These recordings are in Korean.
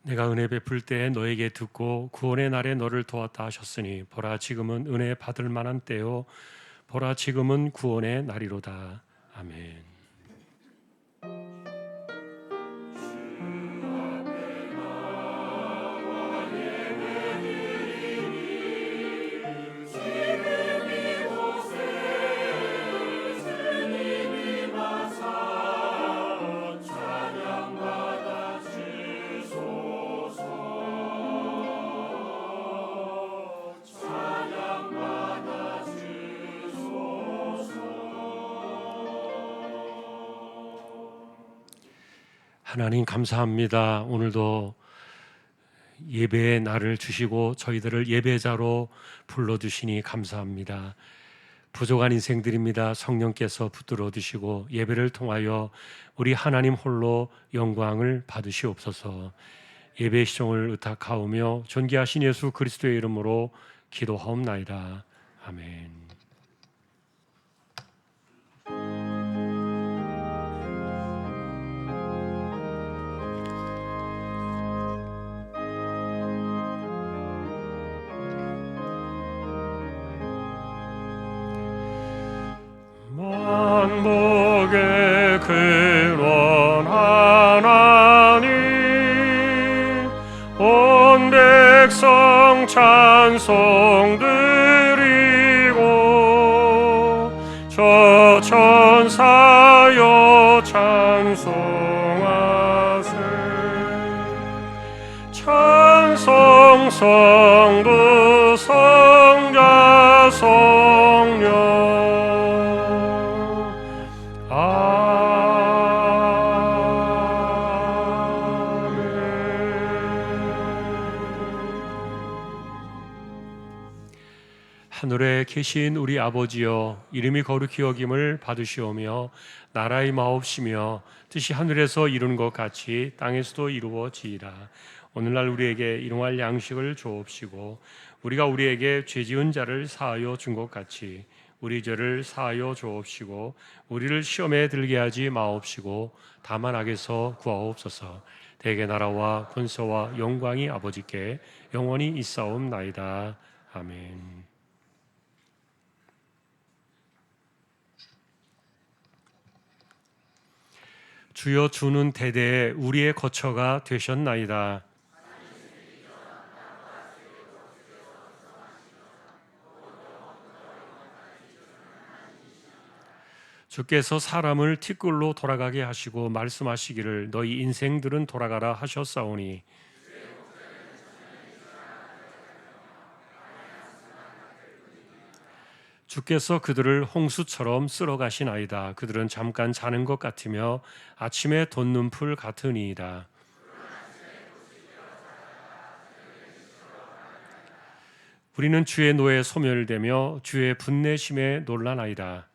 내가 은혜 베풀 때 너에게 듣고 구원의 날에 너를 도왔다 하셨으니 보라 지금은 은혜 받을 만한 때요 보라 지금은 구원의 날이로다. 아멘. 하나님 감사합니다. 오늘도 예배의 날을 주시고 저희들을 예배자로 불러주시니 감사합니다. 부족한 인생들입니다. 성령께서 붙들어 주시고 예배를 통하여 우리 하나님 홀로 영광을 받으시옵소서. 예배의 시종을 의탁하오며 존귀하신 예수 그리스도의 이름으로 기도하옵나이다. 아멘. 만복의 근원 하나님 온 백성 찬송 드리고 저 천사여 찬송하세. 찬송 성부 성자 성령 하늘에 계신 우리 아버지여 이름이 거룩히 여김을 받으시오며 나라의 마옵시며 뜻이 하늘에서 이루는 것 같이 땅에서도 이루어지이다. 오늘날 우리에게 일용할 양식을 주옵시고 우리가 우리에게 죄지은 자를 사하여 준 것 같이 우리 죄를 사하여 주옵시고 우리를 시험에 들게 하지 마옵시고 다만 악에서 구하옵소서. 대개 나라와 권세와 영광이 아버지께 영원히 있사옵나이다. 아멘. 주여 주는 대대에 우리의 거처가 되셨나이다. 주께서 사람을 티끌로 돌아가게 하시고 말씀하시기를 너희 인생들은 돌아가라 하셨사오니 주께서 그들을 홍수처럼 쓸어가시나이다. 그들은 잠깐 자는 것 같으며 아침에 돋는 풀 같으니이다. 우리는 주의 노에 소멸되며 주의 분내심에 놀라나이다.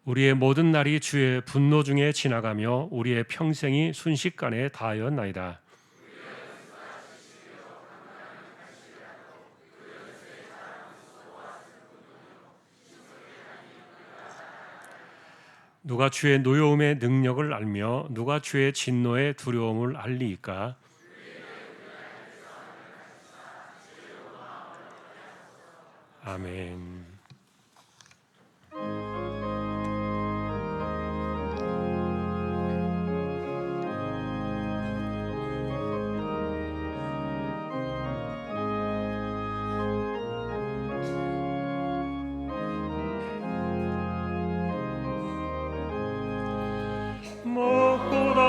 우리의 모든 날이 주의 분노 중에 지나가며 우리의 평생이 순식간에 다하였나이다. 누가 주의 노여움의 능력을 알며 누가 주의 진노의 두려움을 알리이까? 아멘.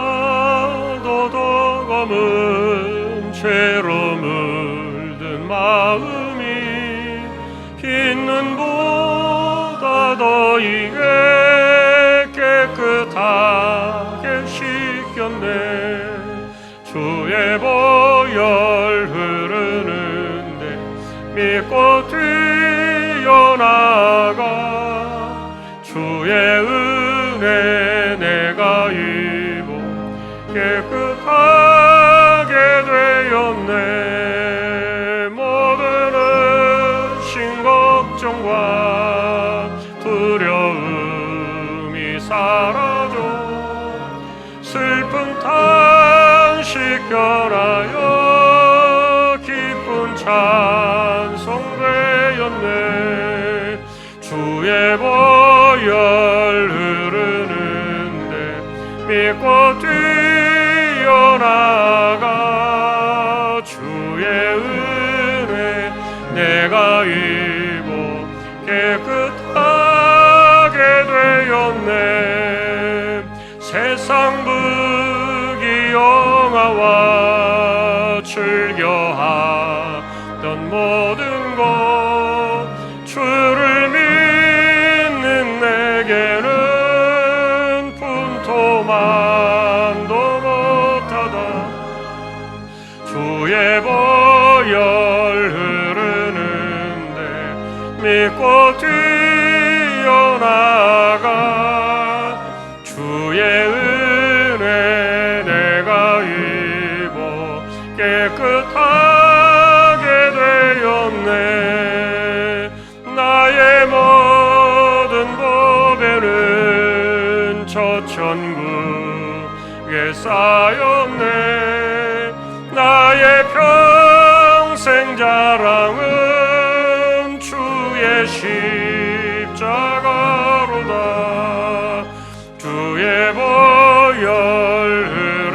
무엇보다도 더 검은 죄로 물든 마음이 흰 눈보다 더 이게 깨끗하게 씻겼네. 주의 보혈 흐르는데 믿고 뛰어나가 주의 은혜 내가 입어 깨끗하게 되었네. 모든 의심 걱정과 두려움 완성되었네. 주의 보혈 흐르는데 믿고 뛰어나가. 주의 은혜 내가 입어 깨끗하게 되었네. 세상 부귀영화와 즐겨하던 모든 것 주를 믿는 내게는 분토만도 못하다. 주의 보혈 흐르는데 믿고 뛰어나가. 주의 은혜 내가 입어 깨끗하게 되었네. 나의 모든 보배는 저 천국에 쌓였네. 나의 평생 자랑은 주의 십자가로다. 주의 보혈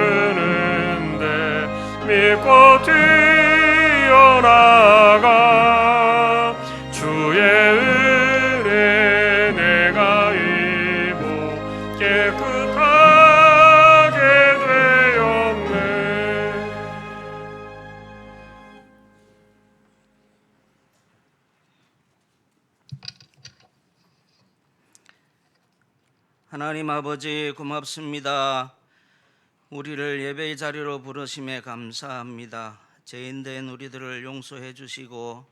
흐르는데 믿고 뛰어나가. 주의 은혜 내가 입어 깨끗하게 되었네. 하나님 아버지 고맙습니다. 우리를 예배의 자리로 부르심에 감사합니다. 죄인된 우리들을 용서해 주시고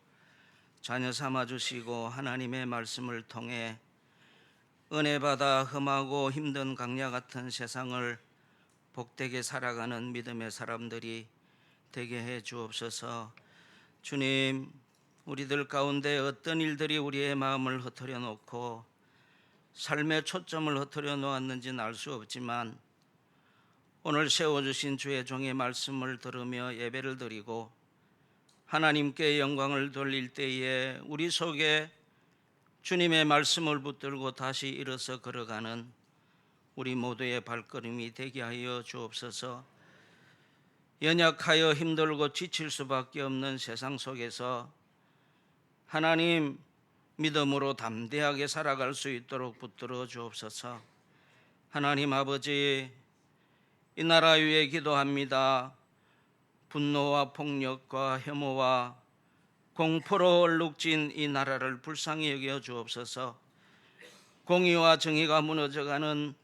자녀 삼아 주시고 하나님의 말씀을 통해 은혜 받아 험하고 힘든 강야 같은 세상을 복되게 살아가는 믿음의 사람들이 되게 해 주옵소서. 주님, 우리들 가운데 어떤 일들이 우리의 마음을 흩어려 놓고 삶의 초점을 흩어려 놓았는지는 알 수 없지만 오늘 세워주신 주의 종의 말씀을 들으며 예배를 드리고 하나님께 영광을 돌릴 때에 우리 속에 주님의 말씀을 붙들고 다시 일어서 걸어가는 우리 모두의 발걸음이 되게 하여 주옵소서. 연약하여 힘들고 지칠 수밖에 없는 세상 속에서 하나님 믿음으로 담대하게 살아갈 수 있도록 붙들어 주옵소서. 하나님 아버지, 이 나라 위에 기도합니다. 분노와 폭력과 혐오와 공포로 얼룩진 이 나라를 불쌍히 여겨 주옵소서. 공의와 정의가 무너져가는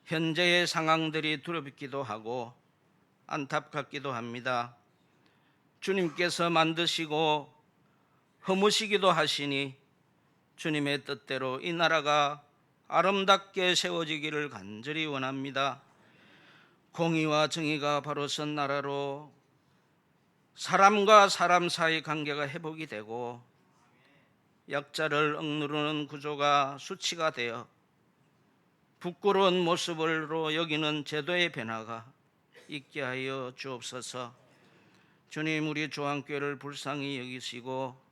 현재의 상황들이 두렵기도 하고 안타깝기도 합니다. 주님께서 만드시고 허무시기도 하시니 주님의 뜻대로 이 나라가 아름답게 세워지기를 간절히 원합니다. 공의와 정의가 바로 선 나라로 사람과 사람 사이 관계가 회복이 되고 약자를 억누르는 구조가 수치가 되어 부끄러운 모습으로 여기는 제도의 변화가 있게 하여 주옵소서. 주님, 우리 조항교회를 불쌍히 여기시고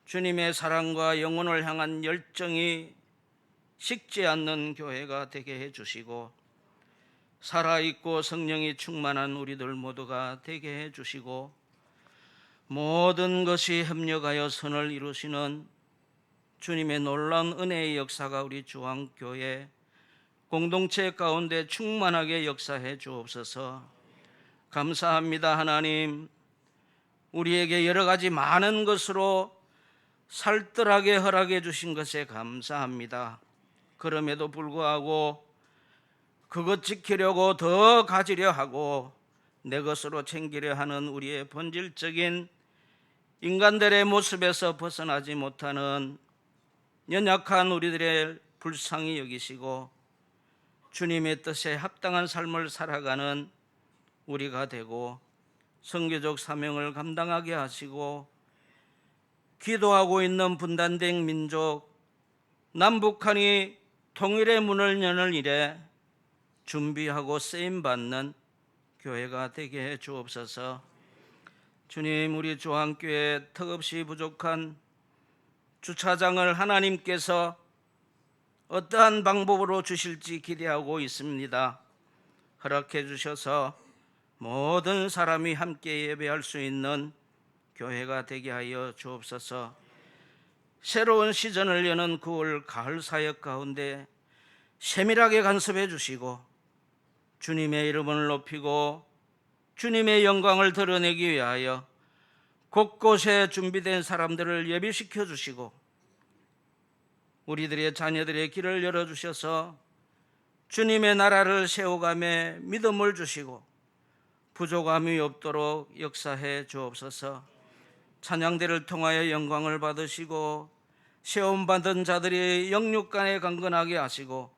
주님의 사랑과 영혼을 향한 열정이 식지 않는 교회가 되게 해주시고 살아있고 성령이 충만한 우리들 모두가 되게 해주시고 모든 것이 협력하여 선을 이루시는 주님의 놀라운 은혜의 역사가 우리 주황교회 공동체 가운데 충만하게 역사해 주옵소서. 감사합니다. 하나님, 우리에게 여러 가지 많은 것으로 살뜰하게 허락해 주신 것에 감사합니다. 그럼에도 불구하고 그것 지키려고 더 가지려 하고 내 것으로 챙기려 하는 우리의 본질적인 인간들의 모습에서 벗어나지 못하는 연약한 우리들의 불쌍히 여기시고 주님의 뜻에 합당한 삶을 살아가는 우리가 되고 선교적 사명을 감당하게 하시고 기도하고 있는 분단된 민족 남북한이 통일의 문을 여는 일에 준비하고 쓰임받는 교회가 되게 해 주옵소서. 주님, 우리 조항교회 턱없이 부족한 주차장을 하나님께서 어떠한 방법으로 주실지 기대하고 있습니다. 허락해 주셔서 모든 사람이 함께 예배할 수 있는 교회가 되게 하여 주옵소서. 새로운 시즌을 여는 9월 가을 사역 가운데 세밀하게 간섭해 주시고 주님의 이름을 높이고 주님의 영광을 드러내기 위하여 곳곳에 준비된 사람들을 예비시켜 주시고 우리들의 자녀들의 길을 열어주셔서 주님의 나라를 세워가며 믿음을 주시고 부족함이 없도록 역사해 주옵소서. 찬양대를 통하여 영광을 받으시고 세움받은 자들이 영육간에 강건하게 하시고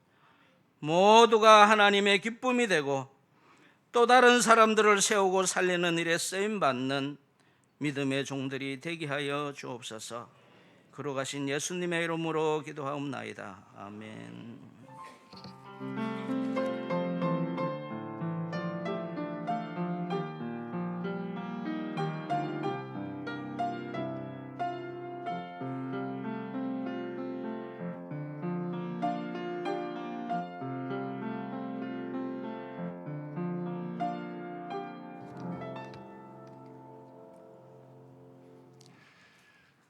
모두가 하나님의 기쁨이 되고 또 다른 사람들을 세우고 살리는 일에 쓰임받는 믿음의 종들이 되게 하여 주옵소서. 걸어가신 예수님의 이름으로 기도하옵나이다. 아멘.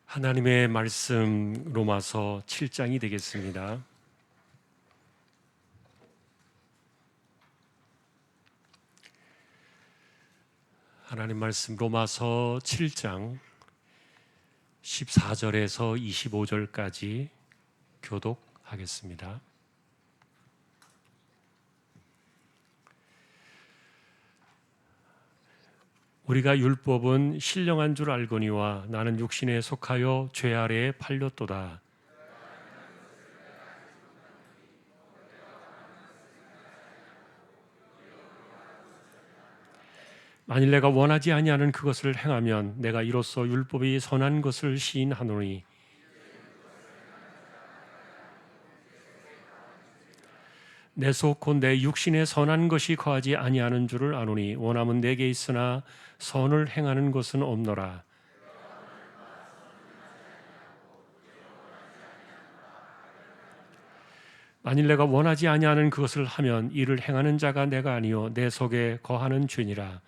하나님의 말씀 로마서 7장이 되겠습니다. 하나님 말씀 로마서 7장 14절에서 25절까지 교독하겠습니다. 우리가 율법은 신령한 줄 알거니와 나는 육신에 속하여 죄 아래에 팔렸도다. 만일 내가 원하지 아니하는 그것을 행하면 내가 이로써 율법이 선한 것을 시인하노니 내 속 곧 내 육신에 선한 것이 거하지 아니하는 줄을 아노니 원함은 내게 있으나 선을 행하는 것은 없노라. 만일 내가 원하지 아니하는 그것을 하면 이를 행하는 자가 내가 아니요 내 속에 거하는 죄니라.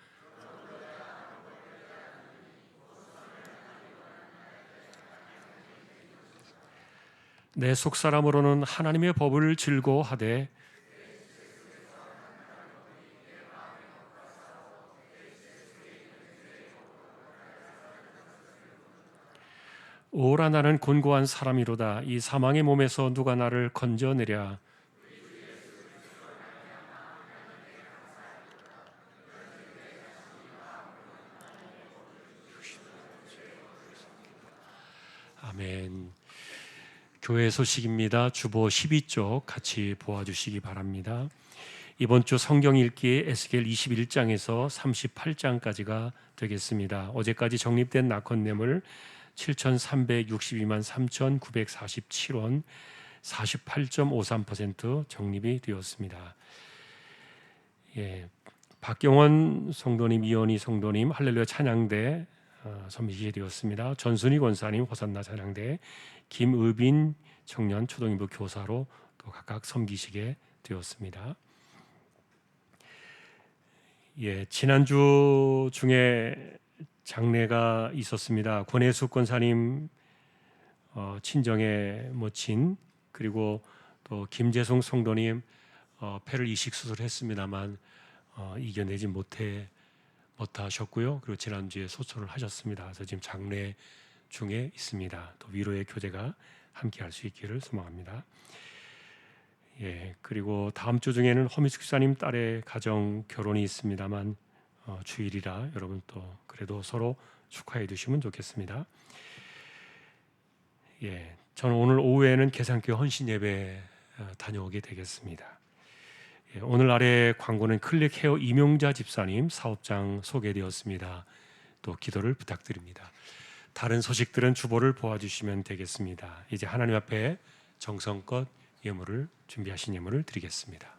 내 속사람으로는 하나님의 법을 즐거워하되 오라 나는 곤고한 사람이로다. 이 사망의 몸에서 누가 나를 건져내랴. 아멘. 교회 소식입니다. 주보 12쪽 같이 보아주시기 바랍니다. 이번 주 성경 읽기 에스겔 21장에서 38장까지가 되겠습니다. 어제까지 적립된 낙헌뇌물 7,362만 3,947원 48.53% 적립이 되었습니다. 박경원 성도님, 이현희 성도님 할렐루야 찬양대 섬기게 되었습니다. 전순희 권사님 호산나 찬양대, 김의빈 청년 초등부 교사로 또 각각 섬기시게 되었습니다. 지난주 중에 장례가 있었습니다. 권혜숙 권사님 친정에 모친, 그리고 또 김재송 성도님 폐를 이식 수술했습니다만 이겨내지 못하셨고요. 그리고 지난주에 소천을 하셨습니다. 그래서 지금 장례 중에 있습니다. 또 위로의 교제가 함께할 수 있기를 소망합니다. 그리고 다음 주 중에는 허미숙 집사님 딸의 가정 결혼이 있습니다만 주일이라 여러분 또 그래도 서로 축하해 주시면 좋겠습니다. 저는 오늘 오후에는 계산교회 헌신 예배 다녀오게 되겠습니다. 오늘 아래 광고는 클릭 헤어 이명자 집사님 사업장 소개되었습니다. 또 기도를 부탁드립니다. 다른 소식들은 주보를 보아주시면 되겠습니다. 이제 하나님 앞에 정성껏 예물을 준비하신 예물을 드리겠습니다.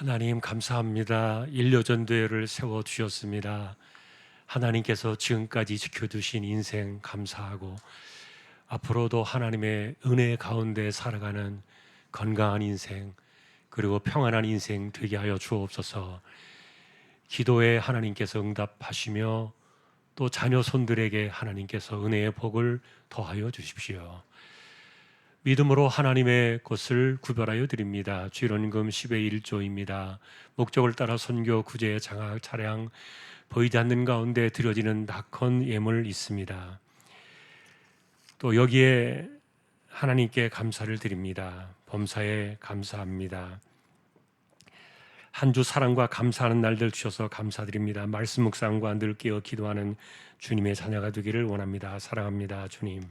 하나님 감사합니다. 일요전도회를 세워주셨습니다. 하나님께서 지금까지 지켜주신 인생 감사하고 앞으로도 하나님의 은혜 가운데 살아가는 건강한 인생 그리고 평안한 인생 되게 하여 주옵소서. 기도에 하나님께서 응답하시며 또 자녀 손들에게 하나님께서 은혜의 복을 더하여 주십시오. 믿음으로 하나님의 것을 구별하여 드립니다. 주일원금 10의 1조입니다. 목적을 따라 선교, 구제, 장학, 차량 보이지 않는 가운데 드려지는 낙헌 예물 있습니다. 또 여기에 하나님께 감사를 드립니다. 범사에 감사합니다. 한 주 사랑과 감사하는 날들 주셔서 감사드립니다. 말씀 묵상과 늘 깨어 기도하는 주님의 자녀가 되기를 원합니다. 사랑합니다, 주님.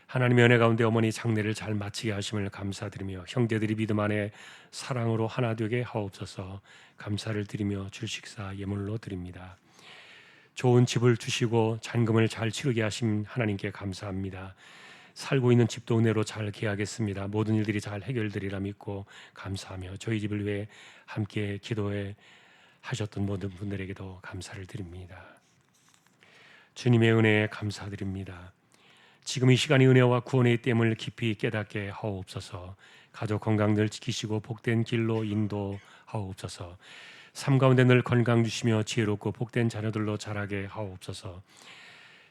하나님의 은혜 가운데 어머니 장례를 잘 마치게 하심을 감사드리며 형제들이 믿음 안에 사랑으로 하나 되게 하옵소서. 감사를 드리며 줄식사 예물로 드립니다. 좋은 집을 주시고 잔금을 잘 치르게 하심 하나님께 감사합니다. 살고 있는 집도 은혜로 잘 계약했습니다. 모든 일들이 잘 해결되리라 믿고 감사하며 저희 집을 위해 함께 기도해 하셨던 모든 분들에게도 감사를 드립니다. 주님의 은혜에 감사드립니다. 지금 이 시간이 은혜와 구원의 땜을 깊이 깨닫게 하옵소서. 가족 건강 늘 지키시고 복된 길로 인도하옵소서. 삶 가운데 늘 건강 주시며 지혜롭고 복된 자녀들로 자라게 하옵소서.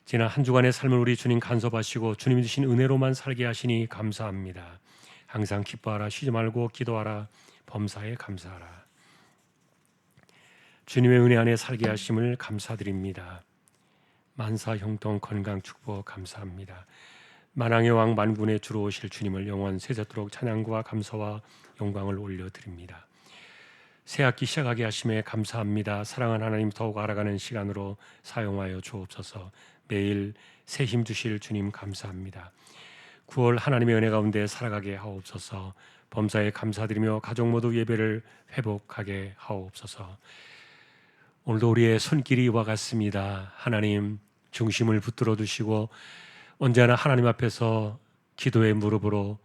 지난 한 주간의 삶을 우리 주님 간섭하시고 주님이 주신 은혜로만 살게 하시니 감사합니다. 항상 기뻐하라, 쉬지 말고 기도하라, 범사에 감사하라. 주님의 은혜 안에 살게 하심을 감사드립니다. 만사 형통 건강 축복 감사합니다. 만왕의 왕 만군의 주로 오실 주님을 영원 세세토록 찬양과 감사와 영광을 올려드립니다. 새 학기 시작하게 하심에 감사합니다. 사랑하는 하나님 더욱 알아가는 시간으로 사용하여 주옵소서. 매일 새 힘 주실 주님 감사합니다. 9월 하나님의 은혜 가운데 살아가게 하옵소서. 범사에 감사드리며 가족 모두 예배를 회복하게 하옵소서. 오늘도 우리의 손길이 이와 같습니다. 하나님 중심을 붙들어 주시고 언제나 하나님 앞에서 기도의 무릎으로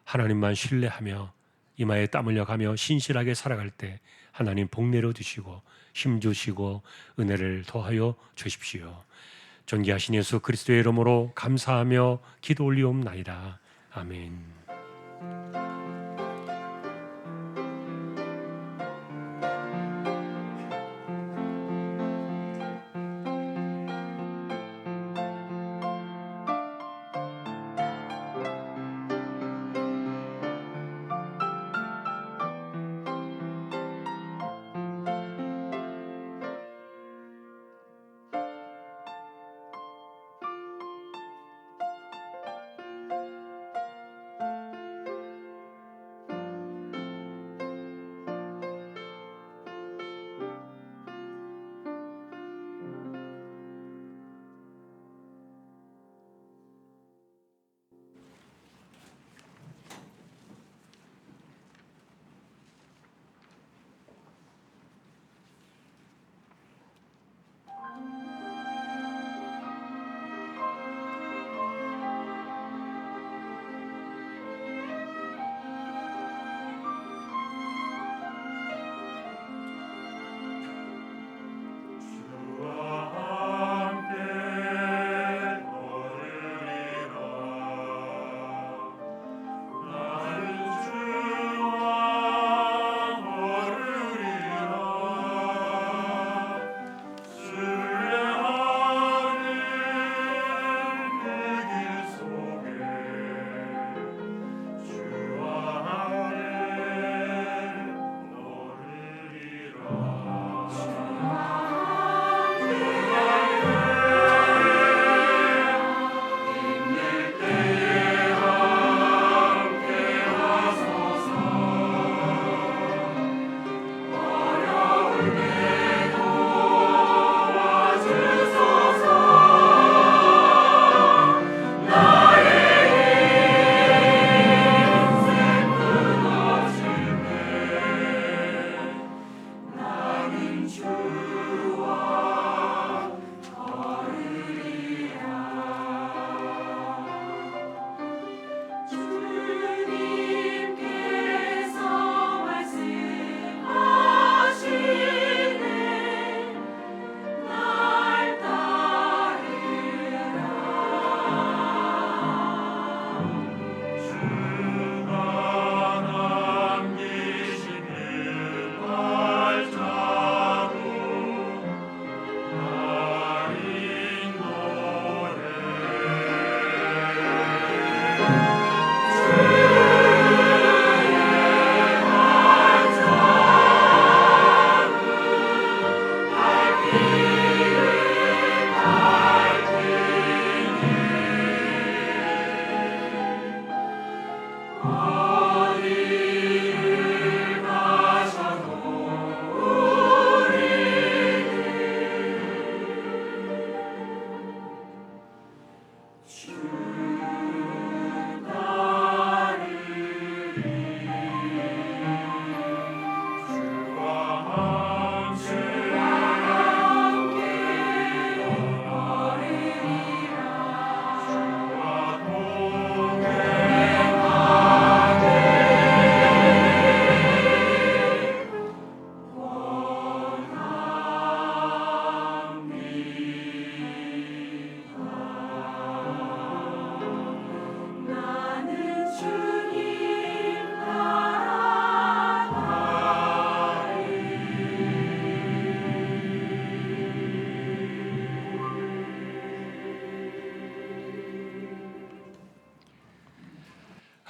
하나님만 신뢰하며 이마에 땀 흘려가며 신실하게 살아갈 때 하나님 복 내려 주시고 힘 주시고 은혜를 더하여 주십시오. 존귀하신 예수 그리스도의 이름으로 감사하며 기도 올리옵나이다. 아멘.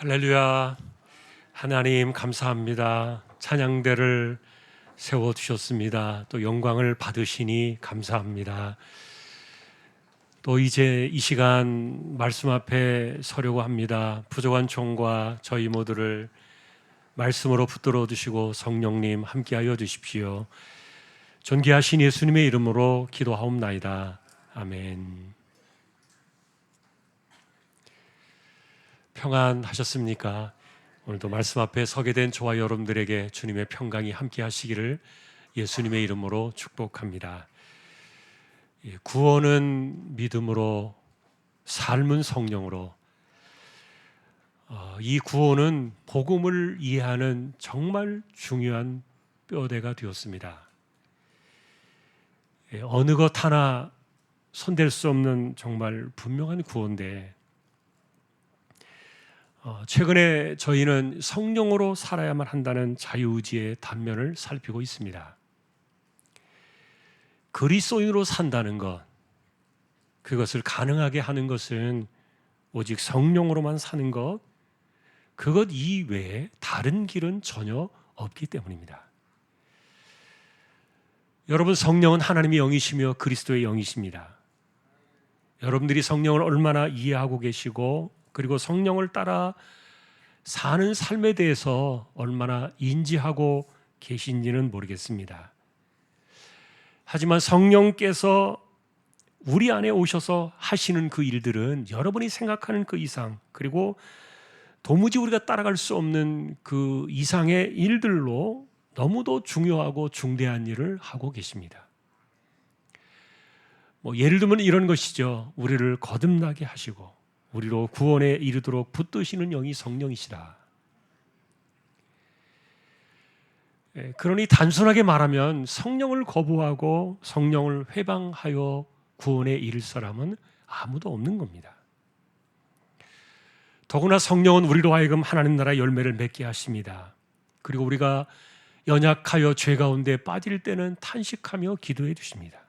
할렐루야. 하나님 감사합니다. 찬양대를 세워주셨습니다. 또 영광을 받으시니 감사합니다. 또 이제 이 시간 말씀 앞에 서려고 합니다. 부족한 종과 저희 모두를 말씀으로 붙들어 주시고 성령님 함께하여 주십시오. 존귀하신 예수님의 이름으로 기도하옵나이다. 아멘. 평안하셨습니까? 오늘도 말씀 앞에 서게 된 저와 여러분들에게 주님의 평강이 함께 하시기를 예수님의 이름으로 축복합니다. 구원은 믿음으로, 삶은 성령으로, 이 구원은 복음을 이해하는 정말 중요한 뼈대가 되었습니다. 어느 것 하나 손댈 수 없는 정말 분명한 구원인데, 최근에 저희는 성령으로 살아야만 한다는 자유의지의 단면을 살피고 있습니다. 그리스도인으로 산다는 것, 그것을 가능하게 하는 것은 오직 성령으로만 사는 것, 그것 이외에 다른 길은 전혀 없기 때문입니다. 여러분, 성령은 하나님의 영이시며 그리스도의 영이십니다. 여러분들이 성령을 얼마나 이해하고 계시고 그리고 성령을 따라 사는 삶에 대해서 얼마나 인지하고 계신지는 모르겠습니다. 하지만 성령께서 우리 안에 오셔서 하시는 그 일들은 여러분이 생각하는 그 이상, 그리고 도무지 우리가 따라갈 수 없는 그 이상의 일들로 너무도 중요하고 중대한 일을 하고 계십니다. 예를 들면 이런 것이죠. 우리를 거듭나게 하시고 우리로 구원에 이르도록 붙드시는 영이 성령이시다. 그러니 단순하게 말하면 성령을 거부하고 성령을 회방하여 구원에 이를 사람은 아무도 없는 겁니다. 더구나 성령은 우리로 하여금 하나님 나라 열매를 맺게 하십니다. 그리고 우리가 연약하여 죄 가운데 빠질 때는 탄식하며 기도해 주십니다.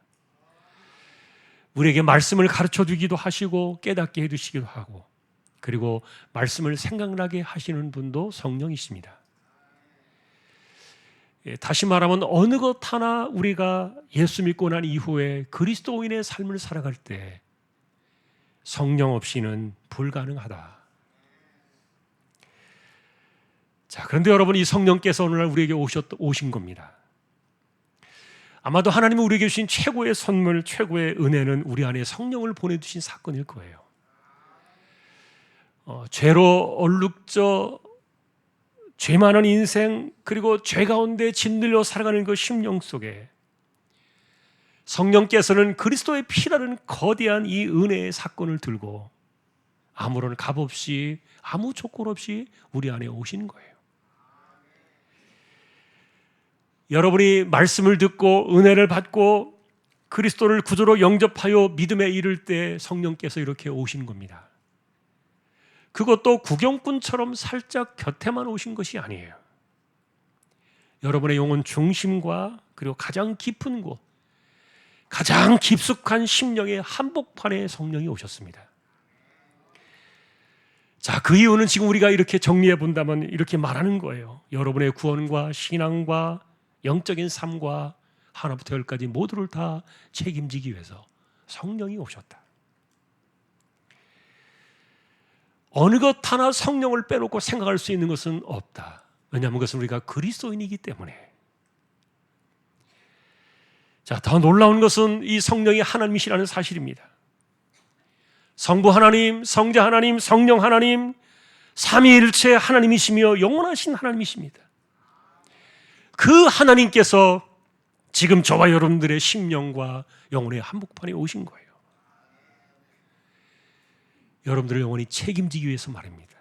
우리에게 말씀을 가르쳐 주기도 하시고 깨닫게 해주시기도 하고, 그리고 말씀을 생각나게 하시는 분도 성령이십니다. 다시 말하면 어느 것 하나 우리가 예수 믿고 난 이후에 그리스도인의 삶을 살아갈 때 성령 없이는 불가능하다. 자, 그런데 여러분, 이 성령께서 오늘날 우리에게 오신 겁니다. 아마도 하나님이 우리에게 주신 최고의 선물, 최고의 은혜는 우리 안에 성령을 보내주신 사건일 거예요. 죄로 얼룩져 죄 많은 인생, 그리고 죄 가운데 짓눌려 살아가는 그 심령 속에 성령께서는 그리스도의 피라는 거대한 이 은혜의 사건을 들고 아무런 값 없이, 아무 조건 없이 우리 안에 오시는 거예요. 여러분이 말씀을 듣고 은혜를 받고 그리스도를 구주로 영접하여 믿음에 이를 때 성령께서 이렇게 오시는 겁니다. 그것도 구경꾼처럼 살짝 곁에만 오신 것이 아니에요. 여러분의 영혼 중심과 그리고 가장 깊은 곳, 가장 깊숙한 심령의 한복판에 성령이 오셨습니다. 자, 그 이유는 지금 우리가 이렇게 정리해 본다면 이렇게 말하는 거예요. 여러분의 구원과 신앙과 영적인 삶과 하나부터 열까지 모두를 다 책임지기 위해서 성령이 오셨다. 어느 것 하나 성령을 빼놓고 생각할 수 있는 것은 없다. 왜냐하면 그것은 우리가 그리스도인이기 때문에. 자, 더 놀라운 것은 이 성령이 하나님이시라는 사실입니다. 성부 하나님, 성자 하나님, 성령 하나님, 삼위일체 하나님이시며 영원하신 하나님이십니다. 그 하나님께서 지금 저와 여러분들의 심령과 영혼의 한복판에 오신 거예요. 여러분들의 영혼이 책임지기 위해서 말입니다.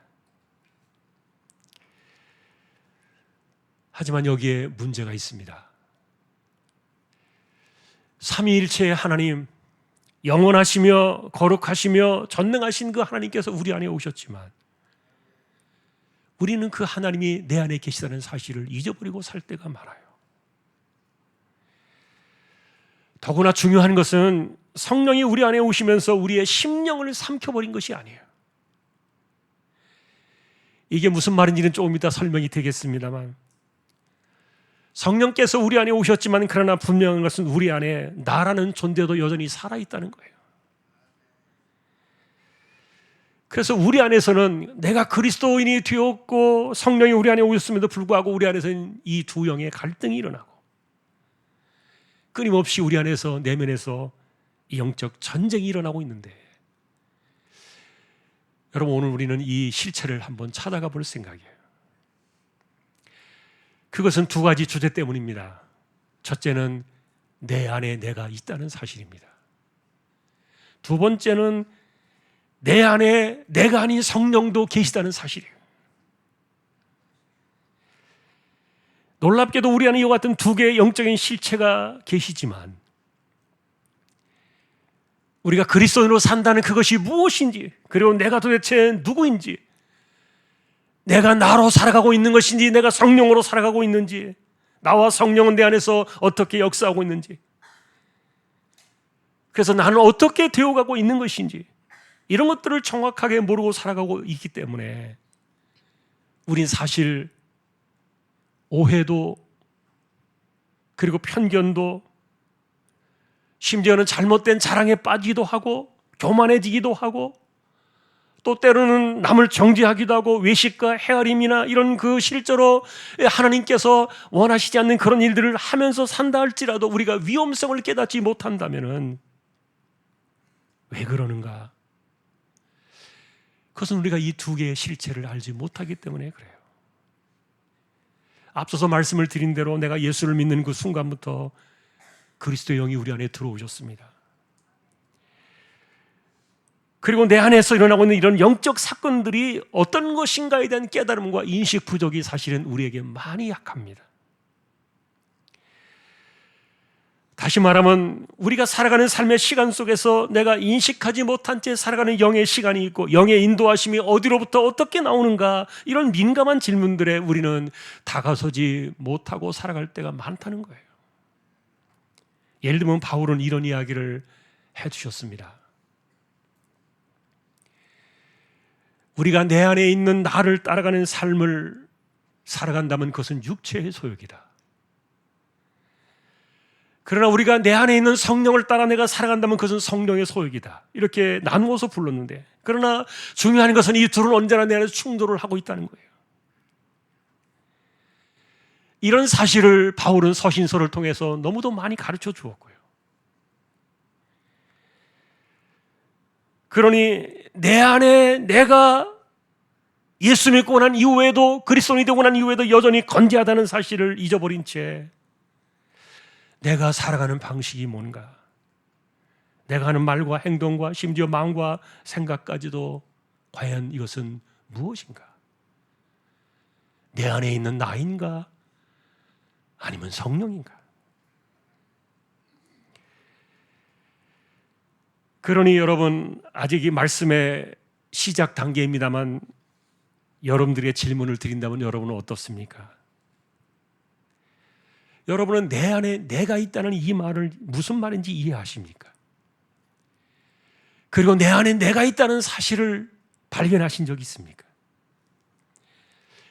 하지만 여기에 문제가 있습니다. 삼위일체의 하나님, 영원하시며 거룩하시며 전능하신 그 하나님께서 우리 안에 오셨지만 우리는 그 하나님이 내 안에 계시다는 사실을 잊어버리고 살 때가 많아요. 더구나 중요한 것은 성령이 우리 안에 오시면서 우리의 심령을 삼켜버린 것이 아니에요. 이게 무슨 말인지는 조금 이따 설명이 되겠습니다만, 성령께서 우리 안에 오셨지만 그러나 분명한 것은 우리 안에 나라는 존재도 여전히 살아있다는 거예요. 그래서 우리 안에서는 내가 그리스도인이 되었고 성령이 우리 안에 오셨음에도 불구하고 우리 안에서는 이 두 영의 갈등이 일어나고 끊임없이 우리 안에서 내면에서 이 영적 전쟁이 일어나고 있는데, 여러분 오늘 우리는 이 실체를 한번 찾아가 볼 생각이에요. 그것은 두 가지 주제 때문입니다. 첫째는 내 안에 내가 있다는 사실입니다. 두 번째는 내 안에 내가 아닌 성령도 계시다는 사실이에요. 놀랍게도 우리 안에 이와 같은 두 개의 영적인 실체가 계시지만 우리가 그리스도인으로 산다는 그것이 무엇인지, 그리고 내가 도대체 누구인지, 내가 나로 살아가고 있는 것인지 내가 성령으로 살아가고 있는지, 나와 성령은 내 안에서 어떻게 역사하고 있는지, 그래서 나는 어떻게 되어가고 있는 것인지, 이런 것들을 정확하게 모르고 살아가고 있기 때문에 우린 사실 오해도 그리고 편견도, 심지어는 잘못된 자랑에 빠지기도 하고 교만해지기도 하고, 또 때로는 남을 정죄하기도 하고 외식과 헤아림이나 이런 그 실제로 하나님께서 원하시지 않는 그런 일들을 하면서 산다 할지라도 우리가 위험성을 깨닫지 못한다면 왜 그러는가? 그것은 우리가 이 두 개의 실체를 알지 못하기 때문에 그래요. 앞서서 말씀을 드린 대로 내가 예수를 믿는 그 순간부터 그리스도의 영이 우리 안에 들어오셨습니다. 그리고 내 안에서 일어나고 있는 이런 영적 사건들이 어떤 것인가에 대한 깨달음과 인식 부족이 사실은 우리에게 많이 약합니다. 다시 말하면 우리가 살아가는 삶의 시간 속에서 내가 인식하지 못한 채 살아가는 영의 시간이 있고, 영의 인도하심이 어디로부터 어떻게 나오는가, 이런 민감한 질문들에 우리는 다가서지 못하고 살아갈 때가 많다는 거예요. 예를 들면 바울은 이런 이야기를 해주셨습니다. 우리가 내 안에 있는 나를 따라가는 삶을 살아간다면 그것은 육체의 소욕이다. 그러나 우리가 내 안에 있는 성령을 따라 내가 살아간다면 그것은 성령의 소욕이다. 이렇게 나누어서 불렀는데, 그러나 중요한 것은 이 둘은 언제나 내 안에서 충돌을 하고 있다는 거예요. 이런 사실을 바울은 서신서를 통해서 너무도 많이 가르쳐 주었고요. 그러니 내 안에 내가 예수 믿고 난 이후에도, 그리스도인이 되고 난 이후에도 여전히 건재하다는 사실을 잊어버린 채 내가 살아가는 방식이 뭔가, 내가 하는 말과 행동과 심지어 마음과 생각까지도 과연 이것은 무엇인가? 내 안에 있는 나인가? 아니면 성령인가? 그러니 여러분, 아직 이 말씀의 시작 단계입니다만 여러분들에게 질문을 드린다면 여러분은 어떻습니까? 여러분은 내 안에 내가 있다는 이 말을 무슨 말인지 이해하십니까? 그리고 내 안에 내가 있다는 사실을 발견하신 적이 있습니까?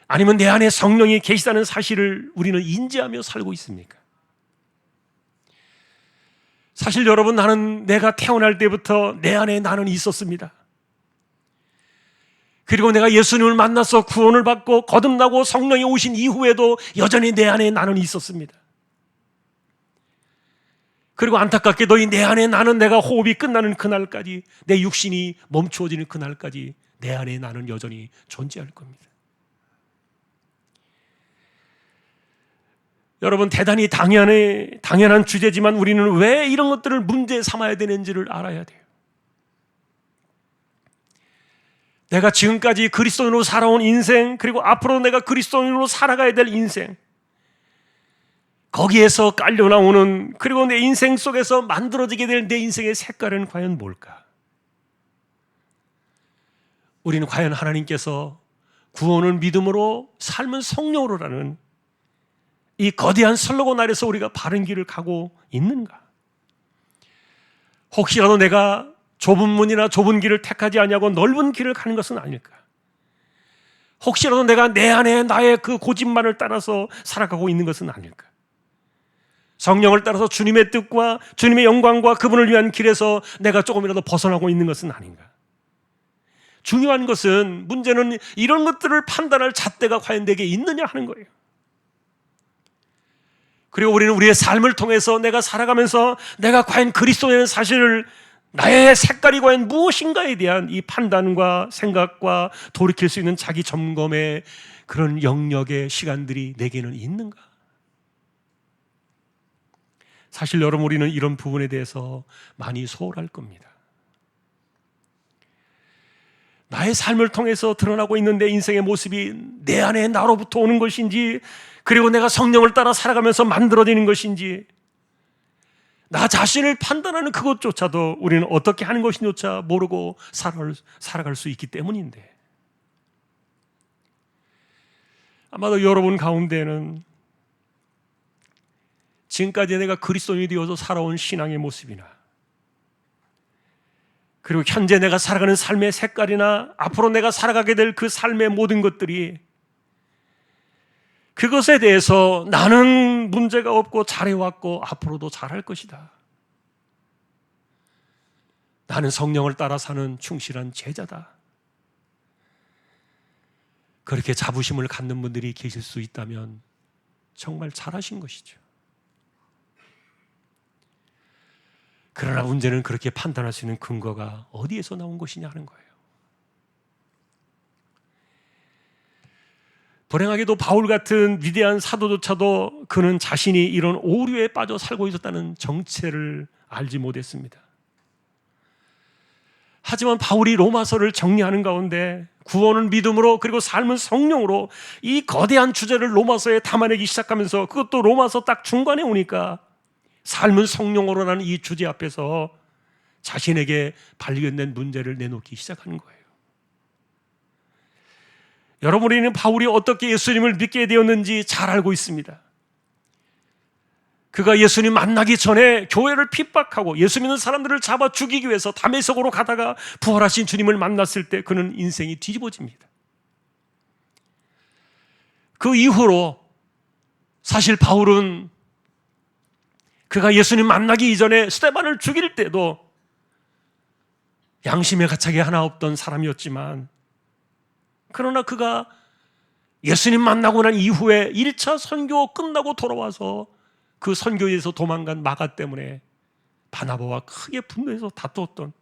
아니면 내 안에 성령이 계시다는 사실을 우리는 인지하며 살고 있습니까? 사실 여러분, 나는 내가 태어날 때부터 내 안에 나는 있었습니다. 그리고 내가 예수님을 만나서 구원을 받고 거듭나고 성령이 오신 이후에도 여전히 내 안에 나는 있었습니다. 그리고 안타깝게도 이 내 안에 나는, 내가 호흡이 끝나는 그날까지, 내 육신이 멈추어지는 그날까지 내 안에 나는 여전히 존재할 겁니다. 여러분, 대단히 당연한 주제지만 우리는 왜 이런 것들을 문제 삼아야 되는지를 알아야 돼요. 내가 지금까지 그리스도인으로 살아온 인생, 그리고 앞으로 내가 그리스도인으로 살아가야 될 인생, 거기에서 깔려 나오는, 그리고 내 인생 속에서 만들어지게 될 내 인생의 색깔은 과연 뭘까? 우리는 과연 하나님께서 구원을 믿음으로, 삶은 성령으로라는 이 거대한 슬로건 아래서 우리가 바른 길을 가고 있는가? 혹시라도 내가 좁은 문이나 좁은 길을 택하지 아니하고 넓은 길을 가는 것은 아닐까? 혹시라도 내가 내 안에 나의 그 고집만을 따라서 살아가고 있는 것은 아닐까? 성령을 따라서 주님의 뜻과 주님의 영광과 그분을 위한 길에서 내가 조금이라도 벗어나고 있는 것은 아닌가? 중요한 것은, 문제는 이런 것들을 판단할 잣대가 과연 내게 있느냐 하는 거예요. 그리고 우리는 우리의 삶을 통해서 내가 살아가면서 내가 과연 그리스도라는 사실을, 나의 색깔이 과연 무엇인가에 대한 이 판단과 생각과 돌이킬 수 있는 자기 점검의 그런 영역의 시간들이 내게는 있는가? 사실 여러분, 우리는 이런 부분에 대해서 많이 소홀할 겁니다. 나의 삶을 통해서 드러나고 있는 내 인생의 모습이 내 안에 나로부터 오는 것인지, 그리고 내가 성령을 따라 살아가면서 만들어지는 것인지, 나 자신을 판단하는 그것조차도 우리는 어떻게 하는 것인지조차 모르고 살아갈 수 있기 때문인데, 아마도 여러분 가운데는 지금까지 내가 그리스도인이 되어서 살아온 신앙의 모습이나, 그리고 현재 내가 살아가는 삶의 색깔이나 앞으로 내가 살아가게 될 그 삶의 모든 것들이, 그것에 대해서 나는 문제가 없고 잘해왔고 앞으로도 잘할 것이다, 나는 성령을 따라 사는 충실한 제자다, 그렇게 자부심을 갖는 분들이 계실 수 있다면 정말 잘하신 것이죠. 그러나 문제는 그렇게 판단할 수 있는 근거가 어디에서 나온 것이냐 하는 거예요. 불행하게도 바울 같은 위대한 사도조차도 그는 자신이 이런 오류에 빠져 살고 있었다는 정체를 알지 못했습니다. 하지만 바울이 로마서를 정리하는 가운데 구원은 믿음으로, 그리고 삶은 성령으로, 이 거대한 주제를 로마서에 담아내기 시작하면서, 그것도 로마서 딱 중간에 오니까 삶은 성령으로라는 이 주제 앞에서 자신에게 발견된 문제를 내놓기 시작하는 거예요. 여러분, 우리는 바울이 어떻게 예수님을 믿게 되었는지 잘 알고 있습니다. 그가 예수님 만나기 전에 교회를 핍박하고 예수 믿는 사람들을 잡아 죽이기 위해서 다메섹으로 가다가 부활하신 주님을 만났을 때 그는 인생이 뒤집어집니다. 그 이후로 사실 바울은 그가 예수님 만나기 이전에 스데반을 죽일 때도 양심의 가책이 하나 없던 사람이었지만, 그러나 그가 예수님 만나고 난 이후에 1차 선교 끝나고 돌아와서 그 선교에서 도망간 마가 때문에 바나바와 크게 분노해서 다투었던,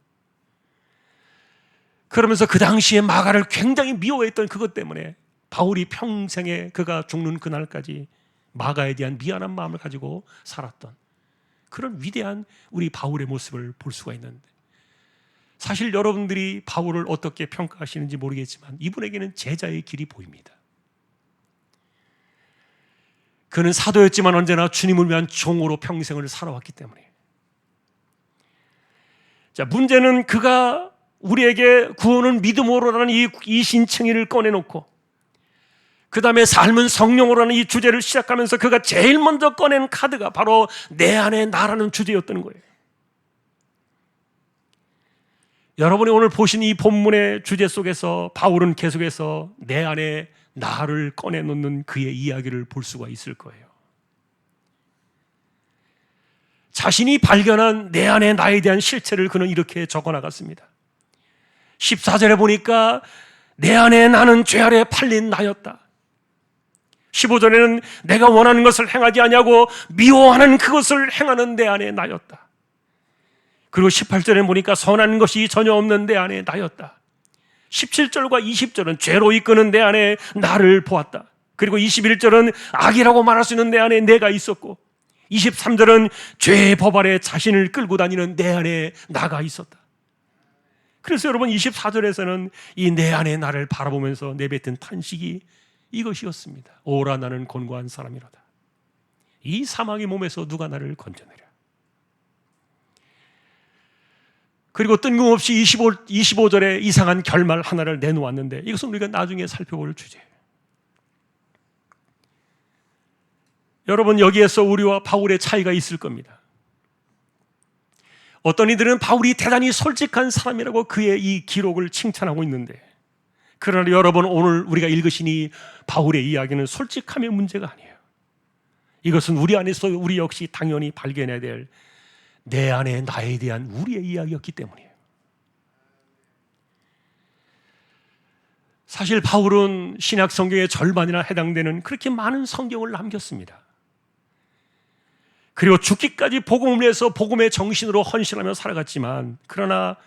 그러면서 그 당시에 마가를 굉장히 미워했던 그것 때문에 바울이 평생에 그가 죽는 그날까지 마가에 대한 미안한 마음을 가지고 살았던 그런 위대한 우리 바울의 모습을 볼 수가 있는데, 사실 여러분들이 바울을 어떻게 평가하시는지 모르겠지만 이분에게는 제자의 길이 보입니다. 그는 사도였지만 언제나 주님을 위한 종으로 평생을 살아왔기 때문에. 자, 문제는 그가 우리에게 구원은 믿음으로라는 이 신칭의를 꺼내놓고, 그 다음에 삶은 성령으로라는 이 주제를 시작하면서 그가 제일 먼저 꺼낸 카드가 바로 내 안에 나라는 주제였던 거예요. 여러분이 오늘 보신 이 본문의 주제 속에서 바울은 계속해서 내 안에 나를 꺼내놓는 그의 이야기를 볼 수가 있을 거예요. 자신이 발견한 내 안에 나에 대한 실체를 그는 이렇게 적어나갔습니다. 14절에 보니까 내 안에 나는 죄 아래 팔린 나였다. 15절에는 내가 원하는 것을 행하지 아니하고 미워하는 그것을 행하는 내 안에 나였다. 그리고 18절에 보니까 선한 것이 전혀 없는 내 안에 나였다. 17절과 20절은 죄로 이끄는 내 안에 나를 보았다. 그리고 21절은 악이라고 말할 수 있는 내 안에 내가 있었고, 23절은 죄의 법 아래 자신을 끌고 다니는 내 안에 나가 있었다. 그래서 여러분 24절에서는 이 내 안에 나를 바라보면서 내뱉은 탄식이 이것이었습니다. 오라 나는 곤고한 사람이로다. 이 사망의 몸에서 누가 나를 건져내랴. 그리고 뜬금없이 25절에 이상한 결말 하나를 내놓았는데, 이것은 우리가 나중에 살펴볼 주제예요. 여러분, 여기에서 우리와 바울의 차이가 있을 겁니다. 어떤 이들은 바울이 대단히 솔직한 사람이라고 그의 이 기록을 칭찬하고 있는데, 그러나 여러분, 오늘 우리가 읽으신 이 바울의 이야기는 솔직함의 문제가 아니에요. 이것은 우리 안에서 우리 역시 당연히 발견해야 될 내 안에 나에 대한 우리의 이야기였기 때문이에요. 사실 바울은 신약 성경의 절반이나 해당되는 그렇게 많은 성경을 남겼습니다. 그리고 죽기까지 복음을 위해서 복음의 정신으로 헌신하며 살아갔지만, 그러나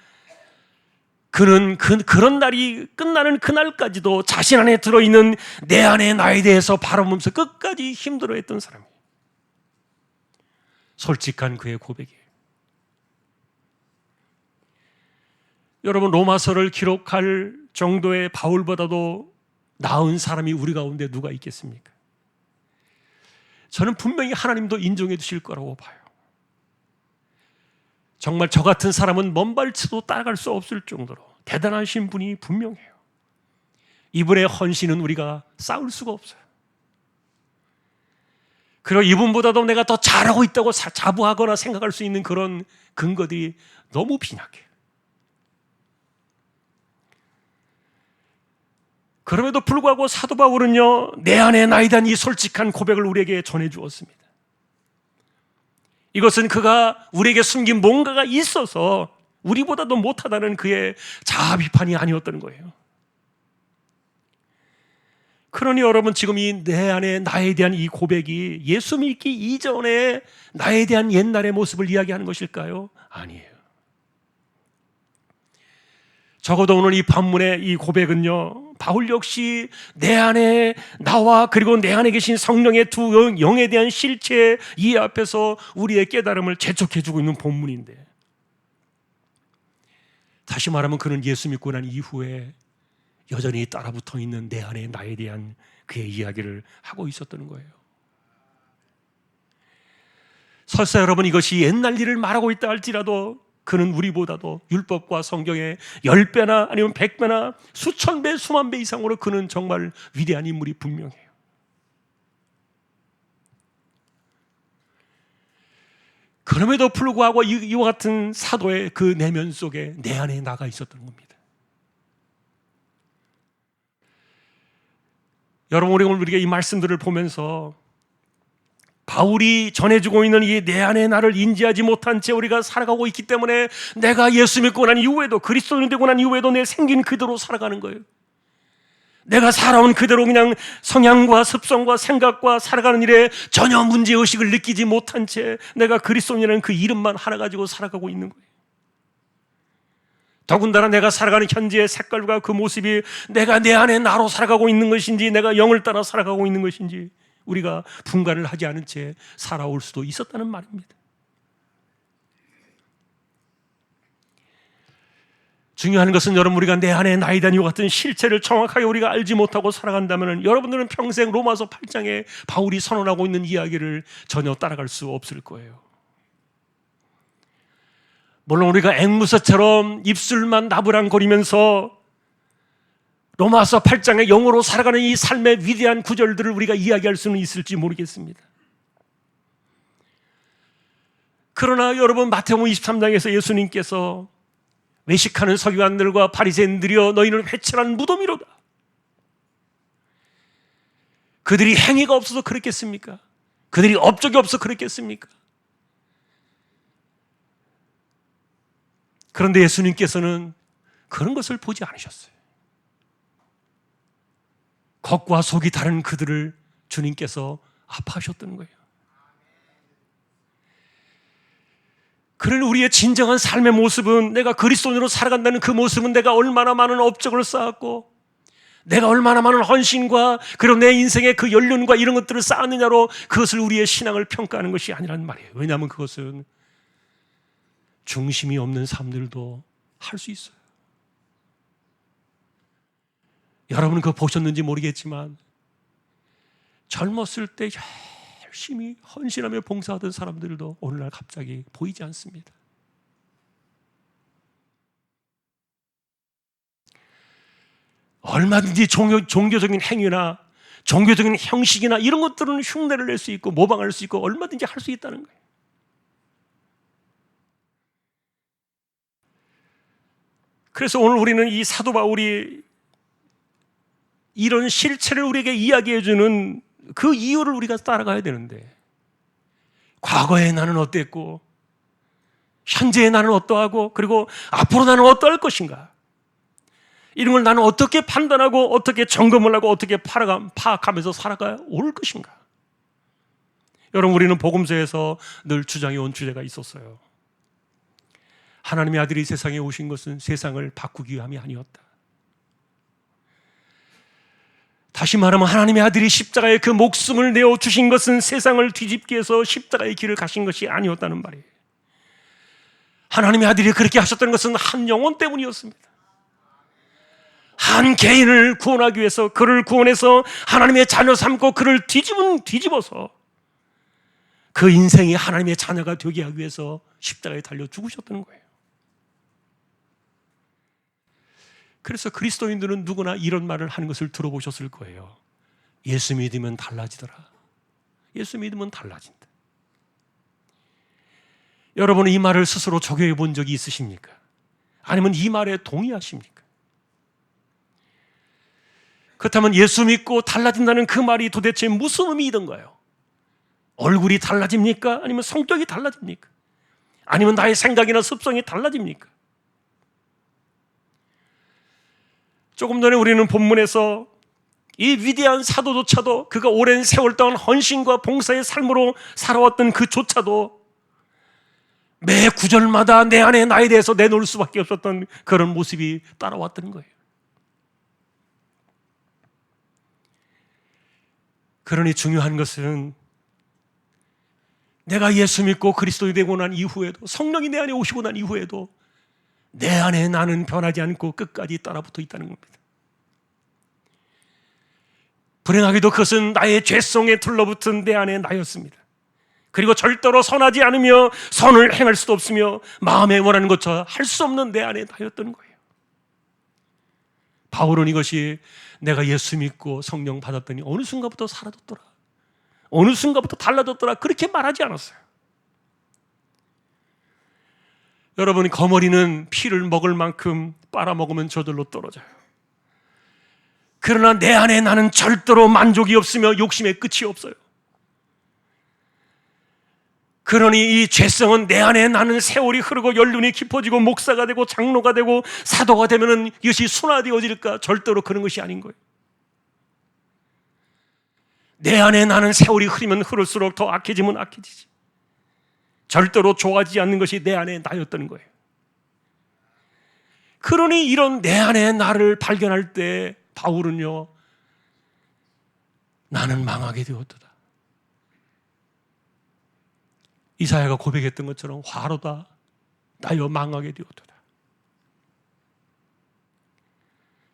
그는 그런 날이 끝나는 그날까지도 자신 안에 들어있는 내 안에 나에 대해서 바라보면서 끝까지 힘들어했던 사람이에요. 솔직한 그의 고백이에요. 여러분, 로마서를 기록할 정도의 바울보다도 나은 사람이 우리 가운데 누가 있겠습니까? 저는 분명히 하나님도 인정해 주실 거라고 봐요. 정말 저 같은 사람은 먼발치도 따라갈 수 없을 정도로 대단하신 분이 분명해요. 이분의 헌신은 우리가 쌓을 수가 없어요. 그리고 이분보다도 내가 더 잘하고 있다고 자부하거나 생각할 수 있는 그런 근거들이 너무 빈약해요. 그럼에도 불구하고 사도 바울은요, 내 안에 나에 대한 이 솔직한 고백을 우리에게 전해주었습니다. 이것은 그가 우리에게 숨긴 뭔가가 있어서 우리보다도 못하다는 그의 자아 비판이 아니었던 거예요. 그러니 여러분, 지금 이 내 안에 나에 대한 이 고백이 예수 믿기 이전에 나에 대한 옛날의 모습을 이야기하는 것일까요? 아니에요. 적어도 오늘 이 본문의 이 고백은요, 바울 역시 내 안에 나와 그리고 내 안에 계신 성령의 두 영에 대한 실체 이해 앞에서 우리의 깨달음을 재촉해주고 있는 본문인데, 다시 말하면 그는 예수 믿고 난 이후에 여전히 따라붙어 있는 내 안에 나에 대한 그의 이야기를 하고 있었던 거예요. 설사 여러분, 이것이 옛날 일을 말하고 있다 할지라도 그는 우리보다도 율법과 성경의 10배나 아니면 100배나 수천 배, 수만 배 이상으로 그는 정말 위대한 인물이 분명해요. 그럼에도 불구하고 이와 같은 사도의 그 내면 속에 내 안에 나가 있었던 겁니다. 여러분, 우리 오늘 우리가 이 말씀들을 보면서 바울이 전해주고 있는 이 내 안에 나를 인지하지 못한 채 우리가 살아가고 있기 때문에 내가 예수 믿고 난 이후에도, 그리스도인 되고 난 이후에도 내 생긴 그대로 살아가는 거예요. 내가 살아온 그대로 그냥 성향과 습성과 생각과 살아가는 일에 전혀 문제의식을 느끼지 못한 채 내가 그리스도인이라는 그 이름만 하나 가지고 살아가고 있는 거예요. 더군다나 내가 살아가는 현재의 색깔과 그 모습이 내가 내 안에 나로 살아가고 있는 것인지 내가 영을 따라 살아가고 있는 것인지 우리가 분간을 하지 않은 채 살아올 수도 있었다는 말입니다. 중요한 것은 여러분, 우리가 내 안에 나에 대한 이 같은 실체를 정확하게 우리가 알지 못하고 살아간다면 여러분들은 평생 로마서 8장에 바울이 선언하고 있는 이야기를 전혀 따라갈 수 없을 거예요. 물론 우리가 앵무새처럼 입술만 나부랑거리면서 로마서 8장의 영으로 살아가는 이 삶의 위대한 구절들을 우리가 이야기할 수는 있을지 모르겠습니다. 그러나 여러분, 마태복음 23장에서 예수님께서 외식하는 서기관들과 바리새인들이여 너희는 회칠한 무덤이로다. 그들이 행위가 없어서 그랬겠습니까? 그들이 업적이 없어서 그랬겠습니까? 그런데 예수님께서는 그런 것을 보지 않으셨어요. 겉과 속이 다른 그들을 주님께서 아파하셨던 거예요. 그런 우리의 진정한 삶의 모습은, 내가 그리스도인으로 살아간다는 그 모습은 내가 얼마나 많은 업적을 쌓았고 내가 얼마나 많은 헌신과 그리고 내 인생의 그 연륜과 이런 것들을 쌓았느냐로 그것을 우리의 신앙을 평가하는 것이 아니란 말이에요. 왜냐하면 그것은 중심이 없는 사람들도 할 수 있어요. 여러분은 그거 보셨는지 모르겠지만 젊었을 때 열심히 헌신하며 봉사하던 사람들도 오늘날 갑자기 보이지 않습니다. 얼마든지 종교적인 행위나 종교적인 형식이나 이런 것들은 흉내를 낼 수 있고 모방할 수 있고 얼마든지 할 수 있다는 거예요. 그래서 오늘 우리는 이 사도 바울이 이런 실체를 우리에게 이야기해 주는 그 이유를 우리가 따라가야 되는데, 과거의 나는 어땠고 현재의 나는 어떠하고 그리고 앞으로 나는 어떠할 것인가, 이런 걸 나는 어떻게 판단하고 어떻게 점검을 하고 어떻게 파악하면서 살아가야 올 것인가. 여러분, 우리는 복음서에서 늘 주장해 온 주제가 있었어요. 하나님의 아들이 세상에 오신 것은 세상을 바꾸기 위함이 아니었다. 다시 말하면 하나님의 아들이 십자가에 그 목숨을 내어 주신 것은 세상을 뒤집기 위해서 십자가의 길을 가신 것이 아니었다는 말이에요. 하나님의 아들이 그렇게 하셨다는 것은 한 영혼 때문이었습니다. 한 개인을 구원하기 위해서, 그를 구원해서 하나님의 자녀 삼고 그를 뒤집어서 그 인생이 하나님의 자녀가 되게 하기 위해서 십자가에 달려 죽으셨다는 거예요. 그래서 그리스도인들은 누구나 이런 말을 하는 것을 들어보셨을 거예요. 예수 믿으면 달라지더라. 예수 믿으면 달라진다. 여러분은 이 말을 스스로 적용해 본 적이 있으십니까? 아니면 이 말에 동의하십니까? 그렇다면 예수 믿고 달라진다는 그 말이 도대체 무슨 의미이던가요? 얼굴이 달라집니까? 아니면 성격이 달라집니까? 아니면 나의 생각이나 습성이 달라집니까? 조금 전에 우리는 본문에서 이 위대한 사도조차도, 그가 오랜 세월 동안 헌신과 봉사의 삶으로 살아왔던 그조차도 매 구절마다 내 안에 나에 대해서 내놓을 수밖에 없었던 그런 모습이 따라왔던 거예요. 그러니 중요한 것은 내가 예수 믿고 그리스도인이 되고 난 이후에도, 성령이 내 안에 오시고 난 이후에도 내 안에 나는 변하지 않고 끝까지 따라붙어 있다는 겁니다. 불행하게도 그것은 나의 죄성에 둘러붙은 내 안에 나였습니다. 그리고 절대로 선하지 않으며 선을 행할 수도 없으며 마음에 원하는 것처럼 할 수 없는 내 안에 나였던 거예요. 바울은 이것이 내가 예수 믿고 성령 받았더니 어느 순간부터 사라졌더라, 어느 순간부터 달라졌더라, 그렇게 말하지 않았어요. 여러분, 거머리는 피를 먹을 만큼 빨아먹으면 저절로 떨어져요. 그러나 내 안에 나는 절대로 만족이 없으며 욕심의 끝이 없어요. 그러니 이 죄성은 내 안에 나는 세월이 흐르고 연륜이 깊어지고 목사가 되고 장로가 되고 사도가 되면은 이것이 순화되어질까? 절대로 그런 것이 아닌 거예요. 내 안에 나는 세월이 흐르면 흐를수록 더 악해지면 악해지지. 절대로 좋아지지 않는 것이 내 안에 나였던 거예요. 그러니 이런 내 안에 나를 발견할 때 바울은요, 나는 망하게 되었도다. 이사야가 고백했던 것처럼 화로다 나여 망하게 되었도다.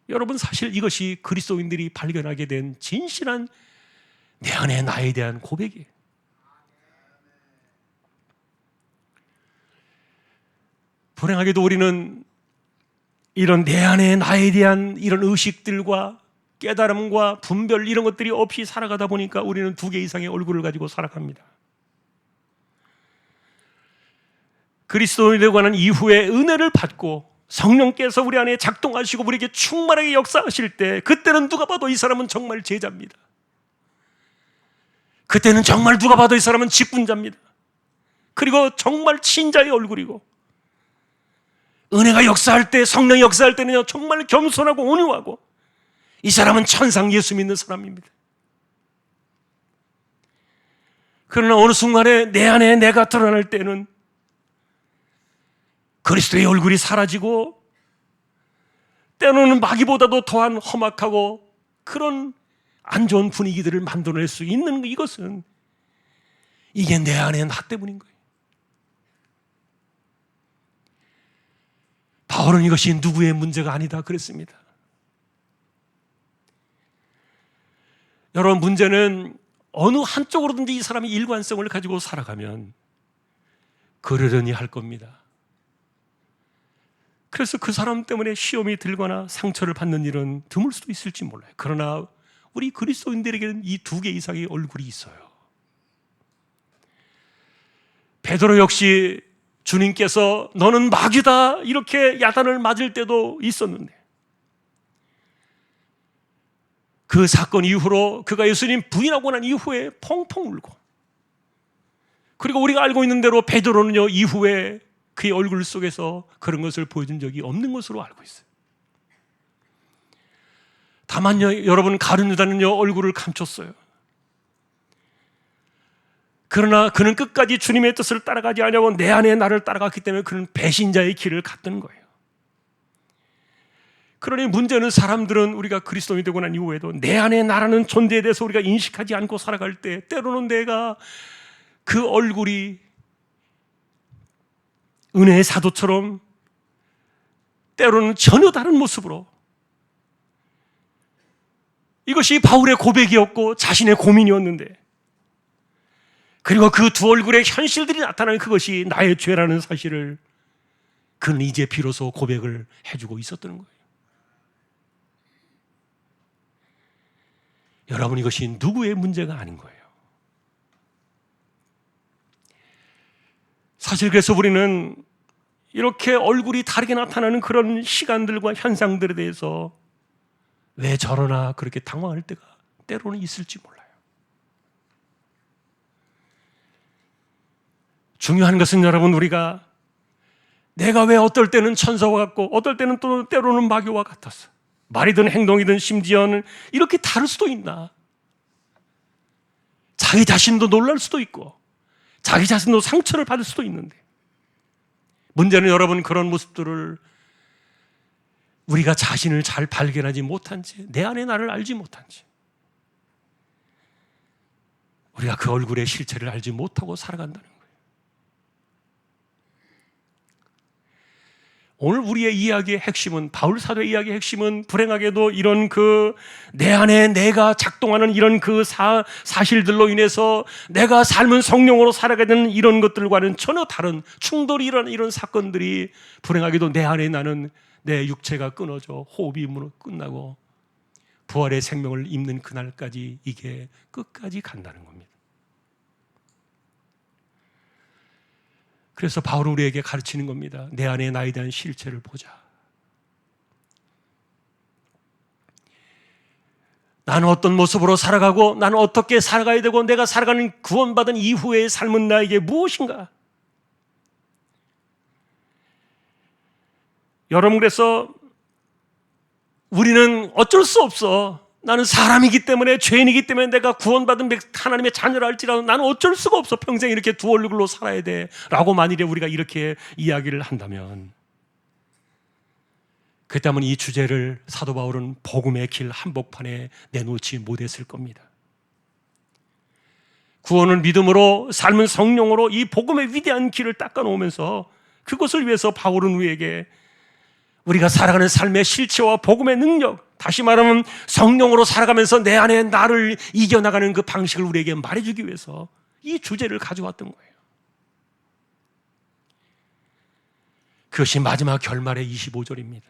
여러분, 사실 이것이 그리스도인들이 발견하게 된 진실한 내 안에 나에 대한 고백이에요. 불행하게도 우리는 이런 내 안에 나에 대한 이런 의식들과 깨달음과 분별, 이런 것들이 없이 살아가다 보니까 우리는 두 개 이상의 얼굴을 가지고 살아갑니다. 그리스도인에 관한 이후에 은혜를 받고 성령께서 우리 안에 작동하시고 우리에게 충만하게 역사하실 때, 그때는 누가 봐도 이 사람은 정말 제자입니다. 그때는 정말 누가 봐도 이 사람은 직분자입니다. 그리고 정말 친자의 얼굴이고, 은혜가 역사할 때, 성령이 역사할 때는요, 정말 겸손하고 온유하고, 이 사람은 천상 예수 믿는 사람입니다. 그러나 어느 순간에 내 안에 내가 드러날 때는 그리스도의 얼굴이 사라지고, 때로는 마귀보다도 더한 험악하고 그런 안 좋은 분위기들을 만들어낼 수 있는 이것은, 이게 내 안에 나 때문인 거예요. 바울은 이것이 누구의 문제가 아니다 그랬습니다. 여러분, 문제는 어느 한쪽으로든지 이 사람이 일관성을 가지고 살아가면 그러려니 할 겁니다. 그래서 그 사람 때문에 시험이 들거나 상처를 받는 일은 드물 수도 있을지 몰라요. 그러나 우리 그리스도인들에게는 이 두 개 이상의 얼굴이 있어요. 베드로 역시 주님께서 너는 마귀다 이렇게 야단을 맞을 때도 있었는데, 그 사건 이후로 그가 예수님 부인하고 난 이후에 펑펑 울고, 그리고 우리가 알고 있는 대로 베드로는요 이후에 그의 얼굴 속에서 그런 것을 보여준 적이 없는 것으로 알고 있어요. 다만요 여러분, 가룟 유다는요 얼굴을 감췄어요. 그러나 그는 끝까지 주님의 뜻을 따라가지 않냐고 내 안에 나를 따라갔기 때문에 그는 배신자의 길을 갔던 거예요. 그러니 문제는 사람들은 우리가 그리스도인이 되고 난 이후에도 내 안에 나라는 존재에 대해서 우리가 인식하지 않고 살아갈 때 때로는 내가 그 얼굴이 은혜의 사도처럼, 때로는 전혀 다른 모습으로, 이것이 바울의 고백이었고 자신의 고민이었는데, 그리고 그 두 얼굴의 현실들이 나타나는 그것이 나의 죄라는 사실을 그는 이제 비로소 고백을 해주고 있었던 거예요. 여러분, 이것이 누구의 문제가 아닌 거예요. 사실 그래서 우리는 이렇게 얼굴이 다르게 나타나는 그런 시간들과 현상들에 대해서 왜 저러나 그렇게 당황할 때가 때로는 있을지 몰라요. 중요한 것은 여러분, 우리가 내가 왜 어떨 때는 천사와 같고 어떨 때는 또 때로는 마귀와 같았어, 말이든 행동이든 심지어는 이렇게 다를 수도 있나, 자기 자신도 놀랄 수도 있고 자기 자신도 상처를 받을 수도 있는데, 문제는 여러분 그런 모습들을 우리가 자신을 잘 발견하지 못한 채, 내 안에 나를 알지 못한 채, 우리가 그 얼굴의 실체를 알지 못하고 살아간다는 거예요. 오늘 우리의 이야기의 핵심은, 바울 사도의 이야기의 핵심은 불행하게도 이런 그 내 안에 내가 작동하는 이런 그 사실들로 인해서 내가 삶은 성령으로 살아가게 되는 이런 것들과는 전혀 다른 충돌이 일어나는 이런 사건들이, 불행하게도 내 안에 나는 내 육체가 끊어져 호흡이 끝나고 부활의 생명을 입는 그날까지 이게 끝까지 간다는 겁니다. 그래서 바울은 우리에게 가르치는 겁니다. 내 안에 나에 대한 실체를 보자. 나는 어떤 모습으로 살아가고 나는 어떻게 살아가야 되고 내가 살아가는 구원받은 이후의 삶은 나에게 무엇인가? 여러분, 그래서 우리는 어쩔 수 없어. 나는 사람이기 때문에, 죄인이기 때문에, 내가 구원받은 하나님의 자녀라 할지라도 나는 어쩔 수가 없어. 평생 이렇게 두 얼굴로 살아야 돼 라고 만일에 우리가 이렇게 이야기를 한다면, 그렇다면 이 주제를 사도 바울은 복음의 길 한복판에 내놓지 못했을 겁니다. 구원은 믿음으로, 삶은 성령으로 이 복음의 위대한 길을 닦아놓으면서 그것을 위해서 바울은 우리에게 우리가 살아가는 삶의 실체와 복음의 능력, 다시 말하면 성령으로 살아가면서 내 안에 나를 이겨나가는 그 방식을 우리에게 말해주기 위해서 이 주제를 가져왔던 거예요. 그것이 마지막 결말의 25절입니다.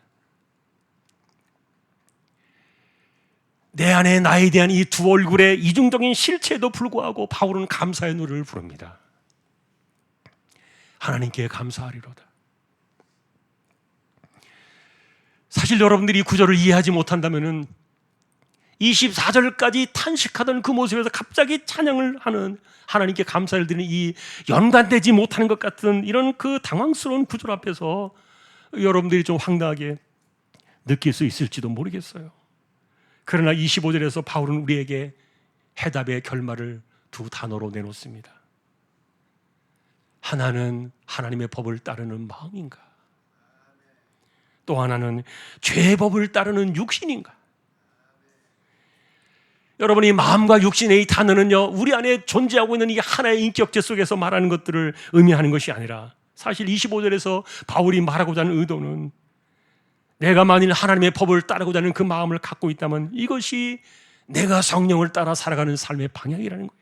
내 안에 나에 대한 이 두 얼굴의 이중적인 실체에도 불구하고 바울은 감사의 노래를 부릅니다. 하나님께 감사하리로다. 사실 여러분들이 이 구절을 이해하지 못한다면 24절까지 탄식하던 그 모습에서 갑자기 찬양을 하는, 하나님께 감사를 드리는 이 연관되지 못하는 것 같은 이런 그 당황스러운 구절 앞에서 여러분들이 좀 황당하게 느낄 수 있을지도 모르겠어요. 그러나 25절에서 바울은 우리에게 해답의 결말을 두 단어로 내놓습니다. 하나는 하나님의 법을 따르는 마음인가? 또 하나는 죄의 법을 따르는 육신인가? 여러분, 이 마음과 육신의 이 단어는요, 우리 안에 존재하고 있는 이 하나의 인격체 속에서 말하는 것들을 의미하는 것이 아니라, 사실 25절에서 바울이 말하고자 하는 의도는, 내가 만일 하나님의 법을 따르고자 하는 그 마음을 갖고 있다면 이것이 내가 성령을 따라 살아가는 삶의 방향이라는 거예요.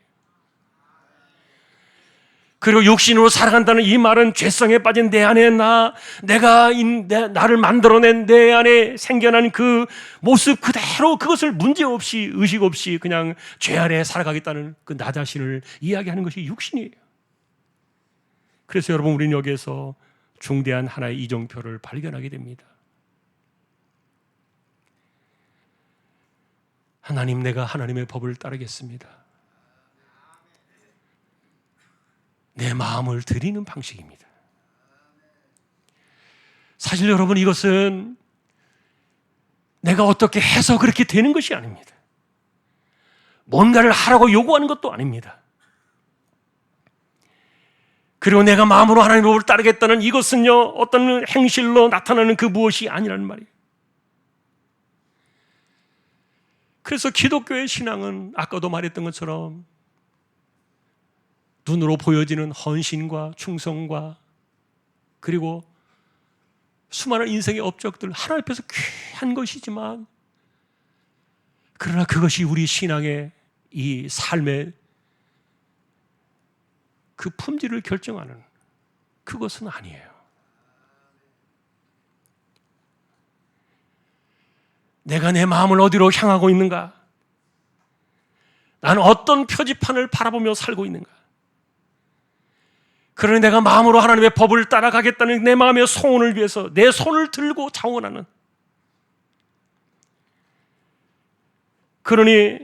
그리고 육신으로 살아간다는 이 말은 죄성에 빠진 내 안에 내가 나를 만들어낸 내 안에 생겨난 그 모습 그대로, 그것을 문제없이 의식 없이 그냥 죄 아래 살아가겠다는 그 나 자신을 이야기하는 것이 육신이에요. 그래서 여러분, 우리는 여기에서 중대한 하나의 이정표를 발견하게 됩니다. 하나님, 내가 하나님의 법을 따르겠습니다. 내 마음을 드리는 방식입니다. 사실 여러분, 이것은 내가 어떻게 해서 그렇게 되는 것이 아닙니다. 뭔가를 하라고 요구하는 것도 아닙니다. 그리고 내가 마음으로 하나님의 법을 따르겠다는 이것은요, 어떤 행실로 나타나는 그 무엇이 아니라는 말이에요. 그래서 기독교의 신앙은 아까도 말했던 것처럼 눈으로 보여지는 헌신과 충성과 그리고 수많은 인생의 업적들, 하나님 앞에서 귀한 것이지만, 그러나 그것이 우리 신앙의 이 삶의 그 품질을 결정하는 그것은 아니에요. 내가 내 마음을 어디로 향하고 있는가? 나는 어떤 표지판을 바라보며 살고 있는가? 그러니 내가 마음으로 하나님의 법을 따라가겠다는 내 마음의 소원을 위해서 내 손을 들고 자원하는, 그러니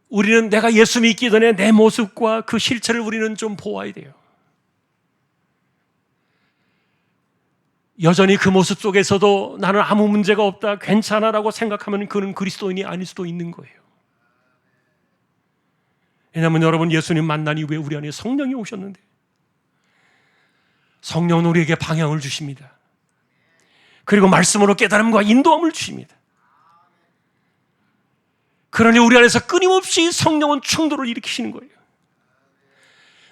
우리는 내가 예수 믿기 전에 내 모습과 그 실체를 우리는 좀 보아야 돼요. 여전히 그 모습 속에서도 나는 아무 문제가 없다, 괜찮아라고 생각하면 그는 그리스도인이 아닐 수도 있는 거예요. 왜냐하면 여러분, 예수님 만난 이후에 우리 안에 성령이 오셨는데, 성령은 우리에게 방향을 주십니다. 그리고 말씀으로 깨달음과 인도함을 주십니다. 그러니 우리 안에서 끊임없이 성령은 충돌을 일으키시는 거예요.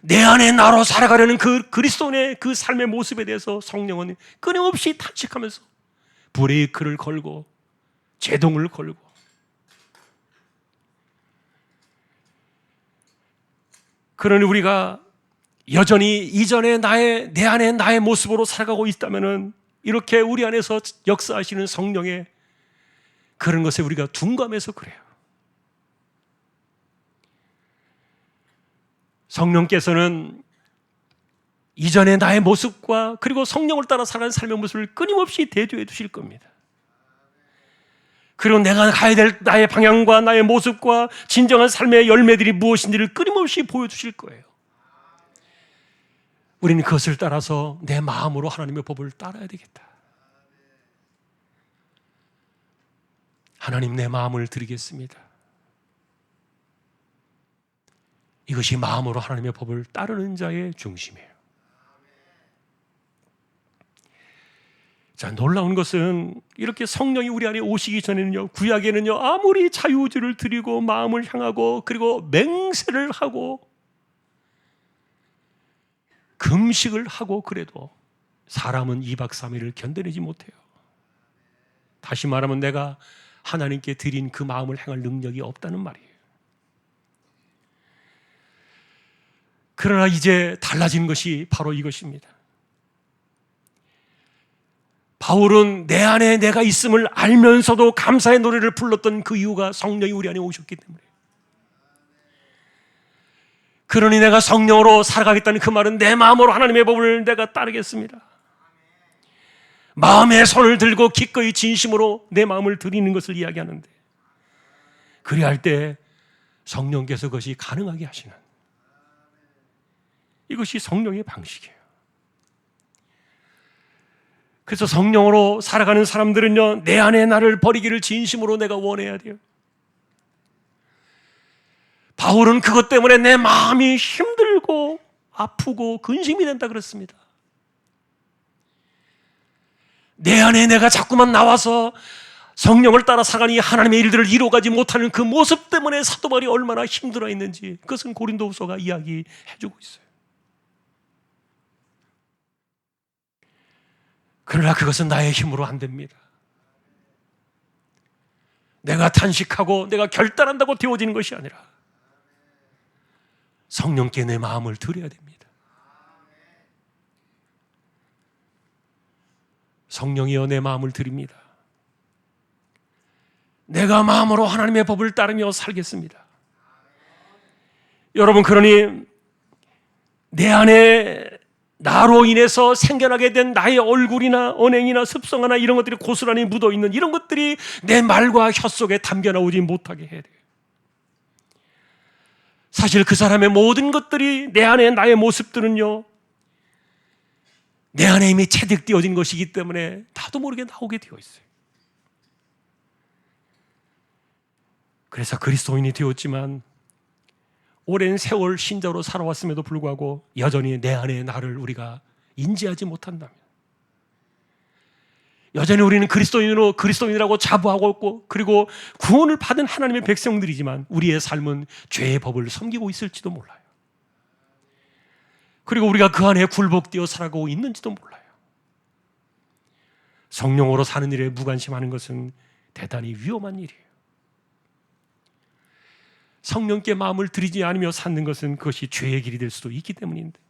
내 안에 나로 살아가려는 그 그리스도인의 그 삶의 모습에 대해서 성령은 끊임없이 탄식하면서 브레이크를 걸고 제동을 걸고, 그러니 우리가 여전히 이전에 내 안에 나의 모습으로 살아가고 있다면은 이렇게 우리 안에서 역사하시는 성령의 그런 것에 우리가 둔감해서 그래요. 성령께서는 이전에 나의 모습과 그리고 성령을 따라 살아가는 삶의 모습을 끊임없이 대조해 주실 겁니다. 그리고 내가 가야 될 나의 방향과 나의 모습과 진정한 삶의 열매들이 무엇인지를 끊임없이 보여주실 거예요. 우리는 그것을 따라서 내 마음으로 하나님의 법을 따라야 되겠다. 하나님, 내 마음을 드리겠습니다. 이것이 마음으로 하나님의 법을 따르는 자의 중심이에요. 자, 놀라운 것은 이렇게 성령이 우리 안에 오시기 전에는요, 구약에는요, 아무리 자유의지를 드리고 마음을 향하고 그리고 맹세를 하고 금식을 하고 그래도 사람은 2박 3일을 견뎌내지 못해요. 다시 말하면 내가 하나님께 드린 그 마음을 행할 능력이 없다는 말이에요. 그러나 이제 달라진 것이 바로 이것입니다. 바울은 내 안에 내가 있음을 알면서도 감사의 노래를 불렀던 그 이유가 성령이 우리 안에 오셨기 때문에. 그러니 내가 성령으로 살아가겠다는 그 말은 내 마음으로 하나님의 법을 내가 따르겠습니다. 마음에 손을 들고 기꺼이 진심으로 내 마음을 드리는 것을 이야기하는데, 그리할 때 성령께서 그것이 가능하게 하시는, 이것이 성령의 방식이에요. 그래서 성령으로 살아가는 사람들은요, 내 안에 나를 버리기를 진심으로 내가 원해야 돼요. 바울은 그것 때문에 내 마음이 힘들고 아프고 근심이 된다 그랬습니다. 내 안에 내가 자꾸만 나와서 성령을 따라 살아가니 하나님의 일들을 이루어가지 못하는 그 모습 때문에 사도 바울이 얼마나 힘들어 했는지, 그것은 고린도후서가 이야기해주고 있어요. 그러나 그것은 나의 힘으로 안 됩니다. 내가 탄식하고 내가 결단한다고 되어지는 것이 아니라 성령께 내 마음을 드려야 됩니다. 성령이여, 내 마음을 드립니다. 내가 마음으로 하나님의 법을 따르며 살겠습니다. 여러분, 그러니 내 안에 나로 인해서 생겨나게 된 나의 얼굴이나 언행이나 습성이나 이런 것들이 고스란히 묻어있는 이런 것들이 내 말과 혀 속에 담겨 나오지 못하게 해야 돼요. 사실 그 사람의 모든 것들이 내 안에 나의 모습들은요, 내 안에 이미 체득되어진 것이기 때문에 나도 모르게 나오게 되어 있어요. 그래서 그리스도인이 되었지만 오랜 세월 신자로 살아왔음에도 불구하고 여전히 내 안에 나를 우리가 인지하지 못한다면, 여전히 우리는 그리스도인이라고 자부하고 있고, 그리고 구원을 받은 하나님의 백성들이지만 우리의 삶은 죄의 법을 섬기고 있을지도 몰라요. 그리고 우리가 그 안에 굴복되어 살아가고 있는지도 몰라요. 성령으로 사는 일에 무관심하는 것은 대단히 위험한 일이에요. 성령께 마음을 들이지 않으며 사는 것은 그것이 죄의 길이 될 수도 있기 때문인데,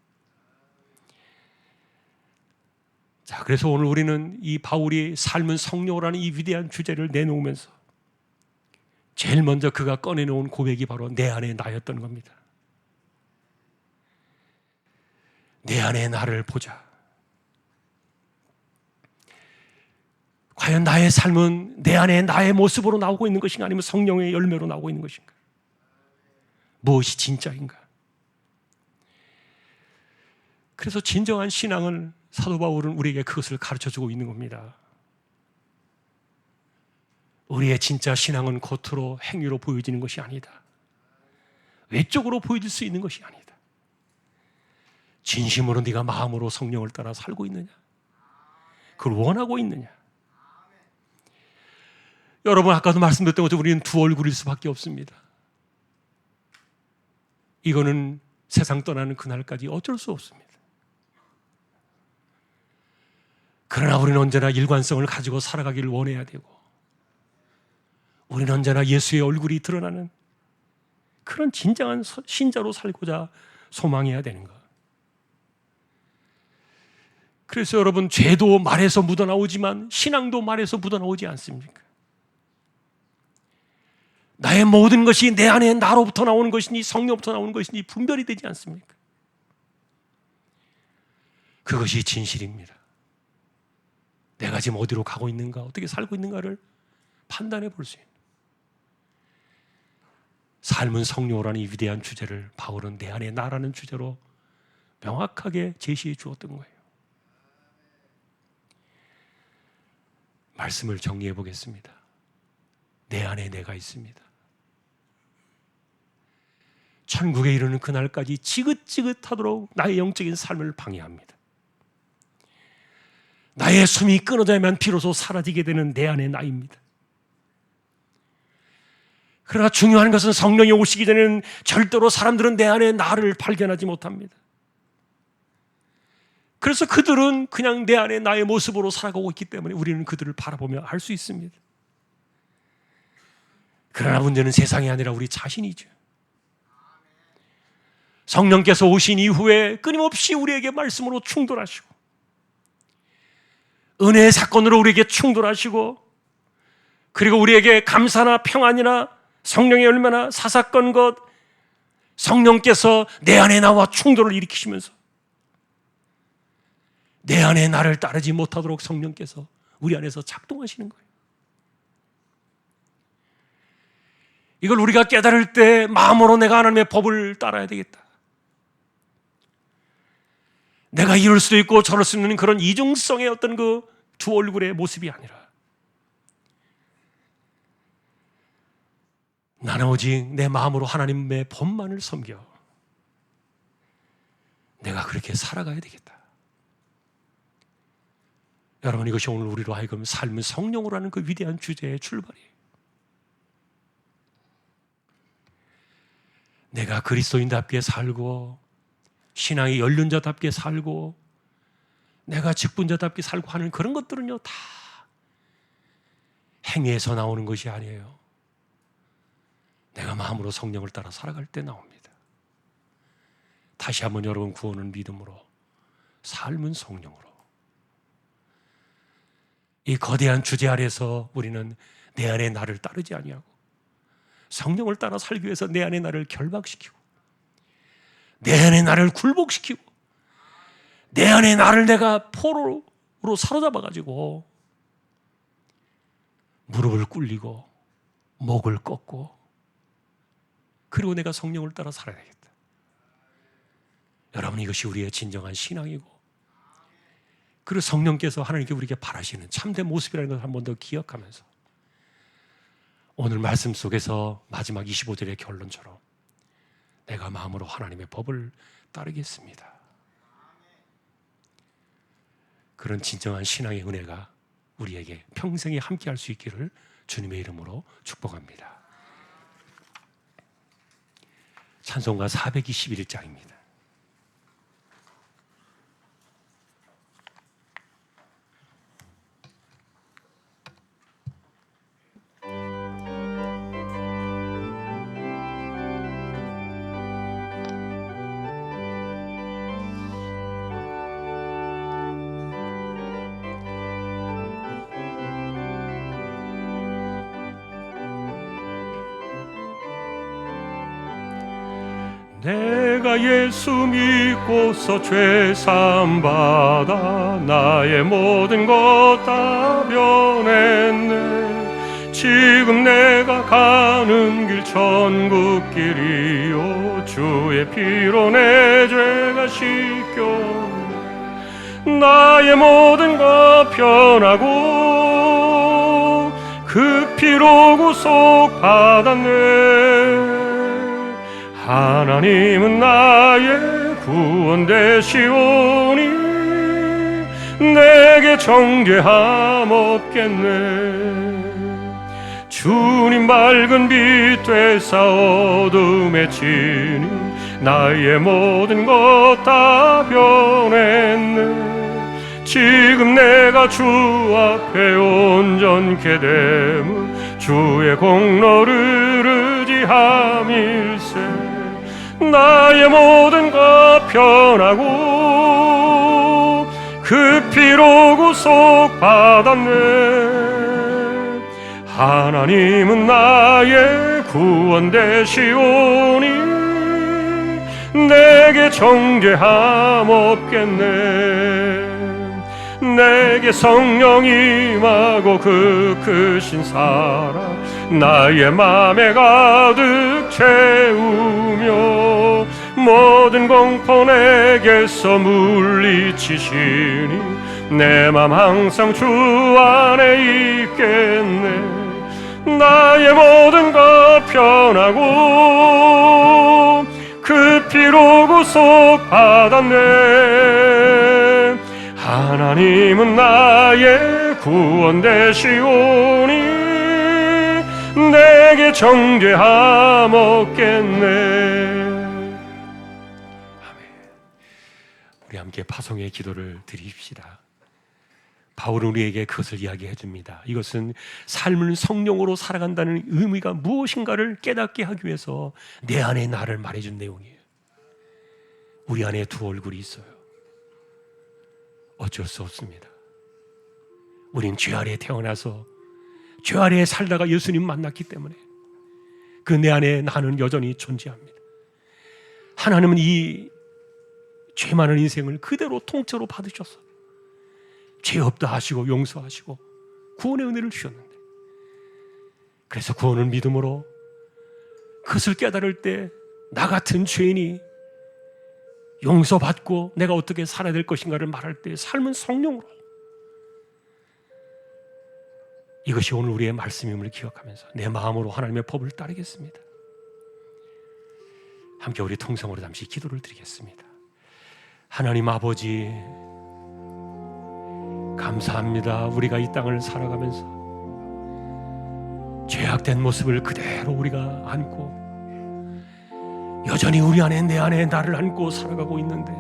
자, 그래서 오늘 우리는 이 바울이 삶은 성령이라는 이 위대한 주제를 내놓으면서 제일 먼저 그가 꺼내놓은 고백이 바로 내 안에 나였던 겁니다. 내 안에 나를 보자. 과연 나의 삶은 내 안에 나의 모습으로 나오고 있는 것인가, 아니면 성령의 열매로 나오고 있는 것인가? 무엇이 진짜인가? 그래서 진정한 신앙은, 사도 바울은 우리에게 그것을 가르쳐주고 있는 겁니다. 우리의 진짜 신앙은 겉으로 행위로 보여지는 것이 아니다. 외적으로 보여질 수 있는 것이 아니다. 진심으로 네가 마음으로 성령을 따라 살고 있느냐? 그걸 원하고 있느냐? 여러분, 아까도 말씀드렸던 것처럼 우리는 두 얼굴일 수밖에 없습니다. 이거는 세상 떠나는 그날까지 어쩔 수 없습니다. 그러나 우리는 언제나 일관성을 가지고 살아가기를 원해야 되고, 우리는 언제나 예수의 얼굴이 드러나는 그런 진정한 신자로 살고자 소망해야 되는 것. 그래서 여러분, 죄도 말에서 묻어나오지만 신앙도 말에서 묻어나오지 않습니까? 나의 모든 것이 내 안에 나로부터 나오는 것이니 성령부터 나오는 것이니 분별이 되지 않습니까? 그것이 진실입니다. 내가 지금 어디로 가고 있는가, 어떻게 살고 있는가를 판단해 볼 수 있는, 삶은 성령이라는 이 위대한 주제를 바울은 내 안에 나라는 주제로 명확하게 제시해 주었던 거예요. 말씀을 정리해 보겠습니다. 내 안에 내가 있습니다. 천국에 이르는 그날까지 지긋지긋하도록 나의 영적인 삶을 방해합니다. 나의 숨이 끊어져야만 비로소 사라지게 되는 내 안의 나입니다. 그러나 중요한 것은 성령이 오시기 전에는 절대로 사람들은 내 안에 나를 발견하지 못합니다. 그래서 그들은 그냥 내 안에 나의 모습으로 살아가고 있기 때문에 우리는 그들을 바라보며 알 수 있습니다. 그러나 문제는 세상이 아니라 우리 자신이죠. 성령께서 오신 이후에 끊임없이 우리에게 말씀으로 충돌하시고, 은혜의 사건으로 우리에게 충돌하시고, 그리고 우리에게 감사나 평안이나 성령의 열매나 사사건 것, 성령께서 내 안에 나와 충돌을 일으키시면서 내 안에 나를 따르지 못하도록 성령께서 우리 안에서 작동하시는 거예요. 이걸 우리가 깨달을 때 마음으로 내가 하나님의 법을 따라야 되겠다. 내가 이럴 수도 있고 저럴 수 있는 그런 이중성의 어떤 그 두 얼굴의 모습이 아니라, 나는 오직 내 마음으로 하나님의 법만을 섬겨 내가 그렇게 살아가야 되겠다. 여러분, 이것이 오늘 우리로 하여금 삶은 성령으로 하는 그 위대한 주제의 출발이에요. 내가 그리스도인답게 살고, 신앙이 연륜 자답게 살고, 내가 직분자답게 살고 하는 그런 것들은요, 다 행위에서 나오는 것이 아니에요. 내가 마음으로 성령을 따라 살아갈 때 나옵니다. 다시 한번 여러분, 구원은 믿음으로, 삶은 성령으로. 이 거대한 주제 아래서 우리는 내 안에 나를 따르지 아니하고 성령을 따라 살기 위해서 내 안에 나를 결박시키고 내 안에 나를 굴복시키고 내 안에 나를 내가 포로로 사로잡아가지고 무릎을 꿇리고 목을 꺾고 그리고 내가 성령을 따라 살아야 되겠다. 여러분, 이것이 우리의 진정한 신앙이고, 그리고 성령께서 하나님께 우리에게 바라시는 참된 모습이라는 것을 한 번 더 기억하면서 오늘 말씀 속에서 마지막 25절의 결론처럼 내가 마음으로 하나님의 법을 따르겠습니다. 그런 진정한 신앙의 은혜가 우리에게 평생에 함께할 수 있기를 주님의 이름으로 축복합니다. 찬송가 421장입니다. 내가 예수 믿고서 죄 사함 받아 나의 모든 것 다 변했네. 지금 내가 가는 길 천국길이요 주의 피로 내 죄가 씻겼네. 나의 모든 것 변하고 그 피로 구속 받았네. 하나님은 나의 구원 되시오니 내게 정죄함 없겠네. 주님 밝은 빛 되사 어둠에 지니 나의 모든 것 다 변했네. 지금 내가 주 앞에 온전케 됨은 주의 공로를 의지함일세. 나의 모든 것 변하고 그 피로 구속 받았네. 하나님은 나의 구원 되시오니 내게 정죄함 없겠네. 내게 성령 임하고 그 크신 사랑 나의 맘에 가득 채우며 모든 공포 내게서 물리치시니 내 맘 항상 주 안에 있겠네. 나의 모든 것 변하고 그 피로 구속 받았네. 하나님은 나의 구원 되시오니 내게 정죄함 없겠네. 아멘. 우리 함께 파송의 기도를 드립시다. 바울은 우리에게 그것을 이야기해 줍니다. 이것은 삶을 성령으로 살아간다는 의미가 무엇인가를 깨닫게 하기 위해서 내 안에 나를 말해준 내용이에요. 우리 안에 두 얼굴이 있어요. 어쩔 수 없습니다. 우린 죄 아래에 태어나서 죄 아래에 살다가 예수님 만났기 때문에 그 내 안에 나는 여전히 존재합니다. 하나님은 이 죄 많은 인생을 그대로 통째로 받으셔서 죄 없다 하시고 용서하시고 구원의 은혜를 주셨는데, 그래서 구원을 믿음으로 그것을 깨달을 때 나 같은 죄인이 용서받고 내가 어떻게 살아야 될 것인가를 말할 때 삶은 성령으로, 이것이 오늘 우리의 말씀임을 기억하면서 내 마음으로 하나님의 법을 따르겠습니다. 함께 우리 통성으로 잠시 기도를 드리겠습니다. 하나님 아버지, 감사합니다. 우리가 이 땅을 살아가면서 죄악된 모습을 그대로 우리가 안고 여전히 우리 안에 내 안에 나를 안고 살아가고 있는데,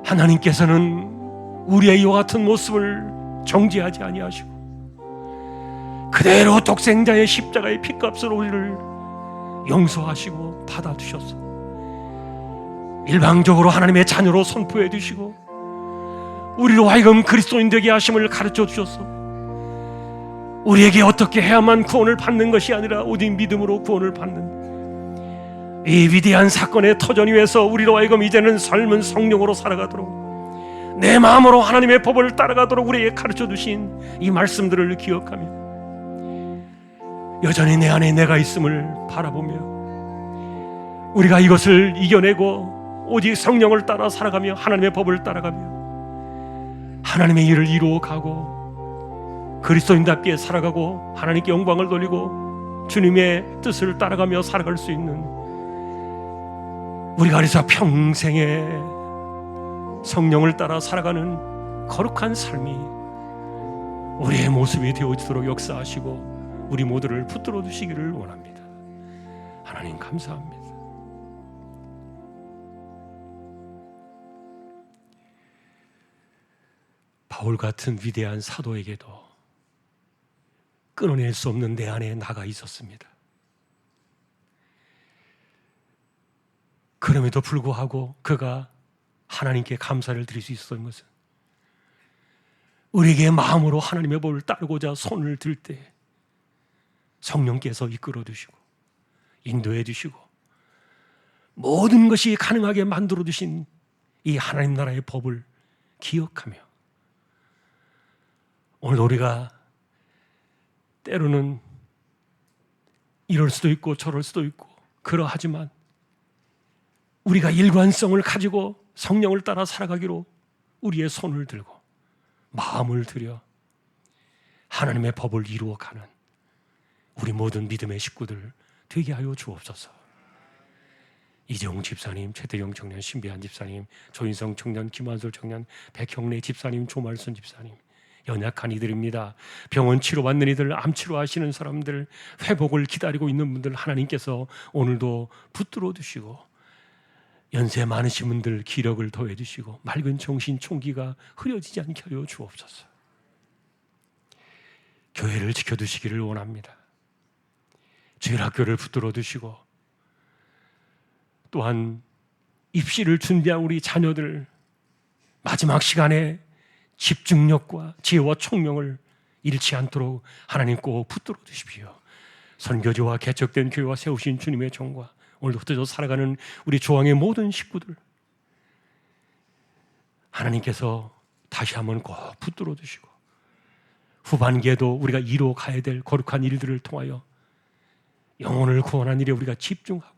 하나님께서는 우리의 이와 같은 모습을 정죄하지 아니하시고 그대로 독생자의 십자가의 피값으로 우리를 용서하시고 받아주셨어. 일방적으로 하나님의 자녀로 선포해 주시고 우리로 하여금 그리스도인 되게 하심을 가르쳐 주셨어. 우리에게 어떻게 해야만 구원을 받는 것이 아니라 오직 믿음으로 구원을 받는 이 위대한 사건의 터전 위에서 우리로 하여금 이제는 삶은 성령으로 살아가도록, 내 마음으로 하나님의 법을 따라가도록 우리에게 가르쳐 주신 이 말씀들을 기억하며 여전히 내 안에 내가 있음을 바라보며 우리가 이것을 이겨내고 오직 성령을 따라 살아가며 하나님의 법을 따라가며 하나님의 일을 이루어가고 그리스도인답게 살아가고 하나님께 영광을 돌리고 주님의 뜻을 따라가며 살아갈 수 있는, 우리가 그래서 평생에 성령을 따라 살아가는 거룩한 삶이 우리의 모습이 되어지도록 역사하시고 우리 모두를 붙들어 주시기를 원합니다. 하나님 감사합니다. 바울 같은 위대한 사도에게도 끊어낼 수 없는 내 안에 나가 있었습니다. 그럼에도 불구하고 그가 하나님께 감사를 드릴 수 있었던 것은 우리에게 마음으로 하나님의 법을 따르고자 손을 들 때 성령께서 이끌어 주시고 인도해 주시고 모든 것이 가능하게 만들어 주신 이 하나님 나라의 법을 기억하며, 오늘 우리가 때로는 이럴 수도 있고 저럴 수도 있고 그러하지만 우리가 일관성을 가지고 성령을 따라 살아가기로 우리의 손을 들고 마음을 들여 하나님의 법을 이루어가는 우리 모든 믿음의 식구들 되게 하여 주옵소서. 이재용 집사님, 최대영 청년, 신비한 집사님, 조인성 청년, 김한솔 청년, 백형래 집사님, 조말순 집사님, 연약한 이들입니다. 병원 치료 받는 이들, 암 치료하시는 사람들, 회복을 기다리고 있는 분들 하나님께서 오늘도 붙들어 주시고 연세 많으신 분들 기력을 더해 주시고 맑은 정신 총기가 흐려지지 않게 하여 주옵소서. 교회를 지켜두시기를 원합니다. 주일학교를 붙들어 두시고 또한 입시를 준비한 우리 자녀들 마지막 시간에 집중력과 지혜와 총명을 잃지 않도록 하나님 꼭 붙들어 주십시오. 선교지와 개척된 교회와 세우신 주님의 종과 오늘도 흩어져 살아가는 우리 조항의 모든 식구들 하나님께서 다시 한번 꼭 붙들어 주시고 후반기에도 우리가 이루어 가야 될 거룩한 일들을 통하여 영혼을 구원한 일에 우리가 집중하고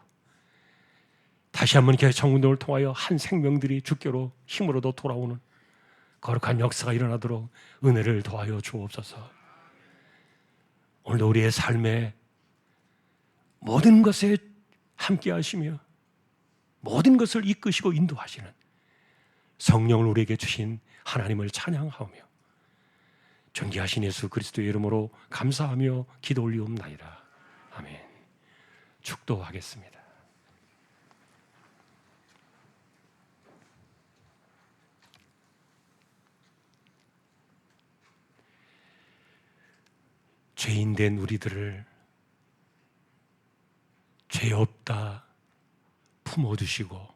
다시 한번 개척운동을 통하여 한 생명들이 주께로 힘으로도 돌아오는 거룩한 역사가 일어나도록 은혜를 더하여 주옵소서. 오늘도 우리의 삶에 모든 것에 함께 하시며 모든 것을 이끄시고 인도하시는 성령을 우리에게 주신 하나님을 찬양하며 존귀하신 예수 그리스도의 이름으로 감사하며 기도 올리옵나이다. 아멘. 축도하겠습니다. 죄인된 우리들을 죄 없다 품어주시고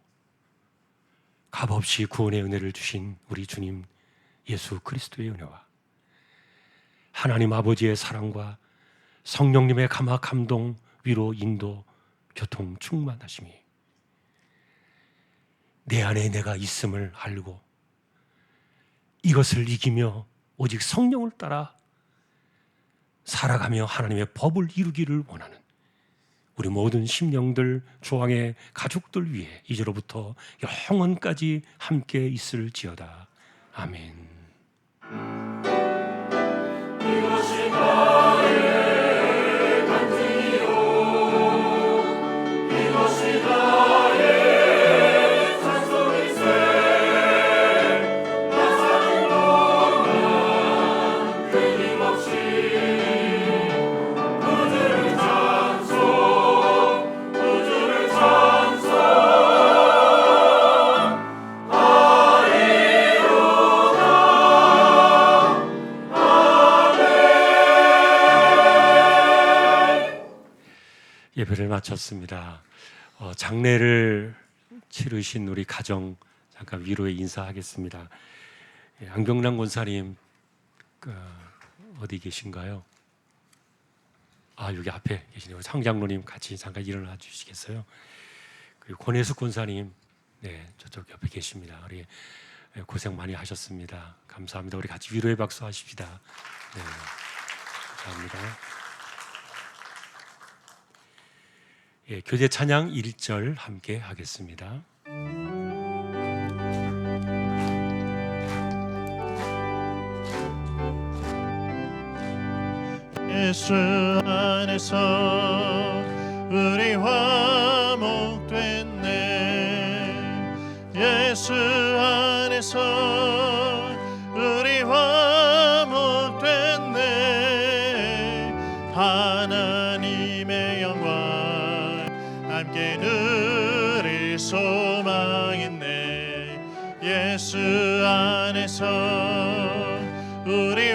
값없이 구원의 은혜를 주신 우리 주님 예수 그리스도의 은혜와 하나님 아버지의 사랑과 성령님의 감화 감동 위로 인도 교통 충만하심이 내 안에 내가 있음을 알고 이것을 이기며 오직 성령을 따라 살아가며 하나님의 법을 이루기를 원하는 우리 모든 심령들 조항의 가족들 위해 이제로부터 영원까지 함께 있을지어다. 아멘. 이것이 나의 간증이요 이것이 나의 찬송일세 나 사는 동안 끊임없이 우주를 찬송 우주를 찬송 예배를 마쳤습니다. 장례를 치르신 우리 가정 잠깐 위로의 인사하겠습니다. 안경남 권사님 어디 계신가요? 여기 앞에 계시네요. 상장로님 같이 잠깐 일어나 주시겠어요? 그리고 권혜숙 권사님, 저쪽 옆에 계십니다. 우리 고생 많이 하셨습니다. 감사합니다. 우리 같이 위로의 박수 하십시다. 감사합니다. 교제 찬양 1절 함께 하겠습니다. 예수 안에서 우리 화목됐네. 예수 안에서 우리 화목됐네. 하나님의 영광 함께 누릴 소망 있네. 예수 안에서 우리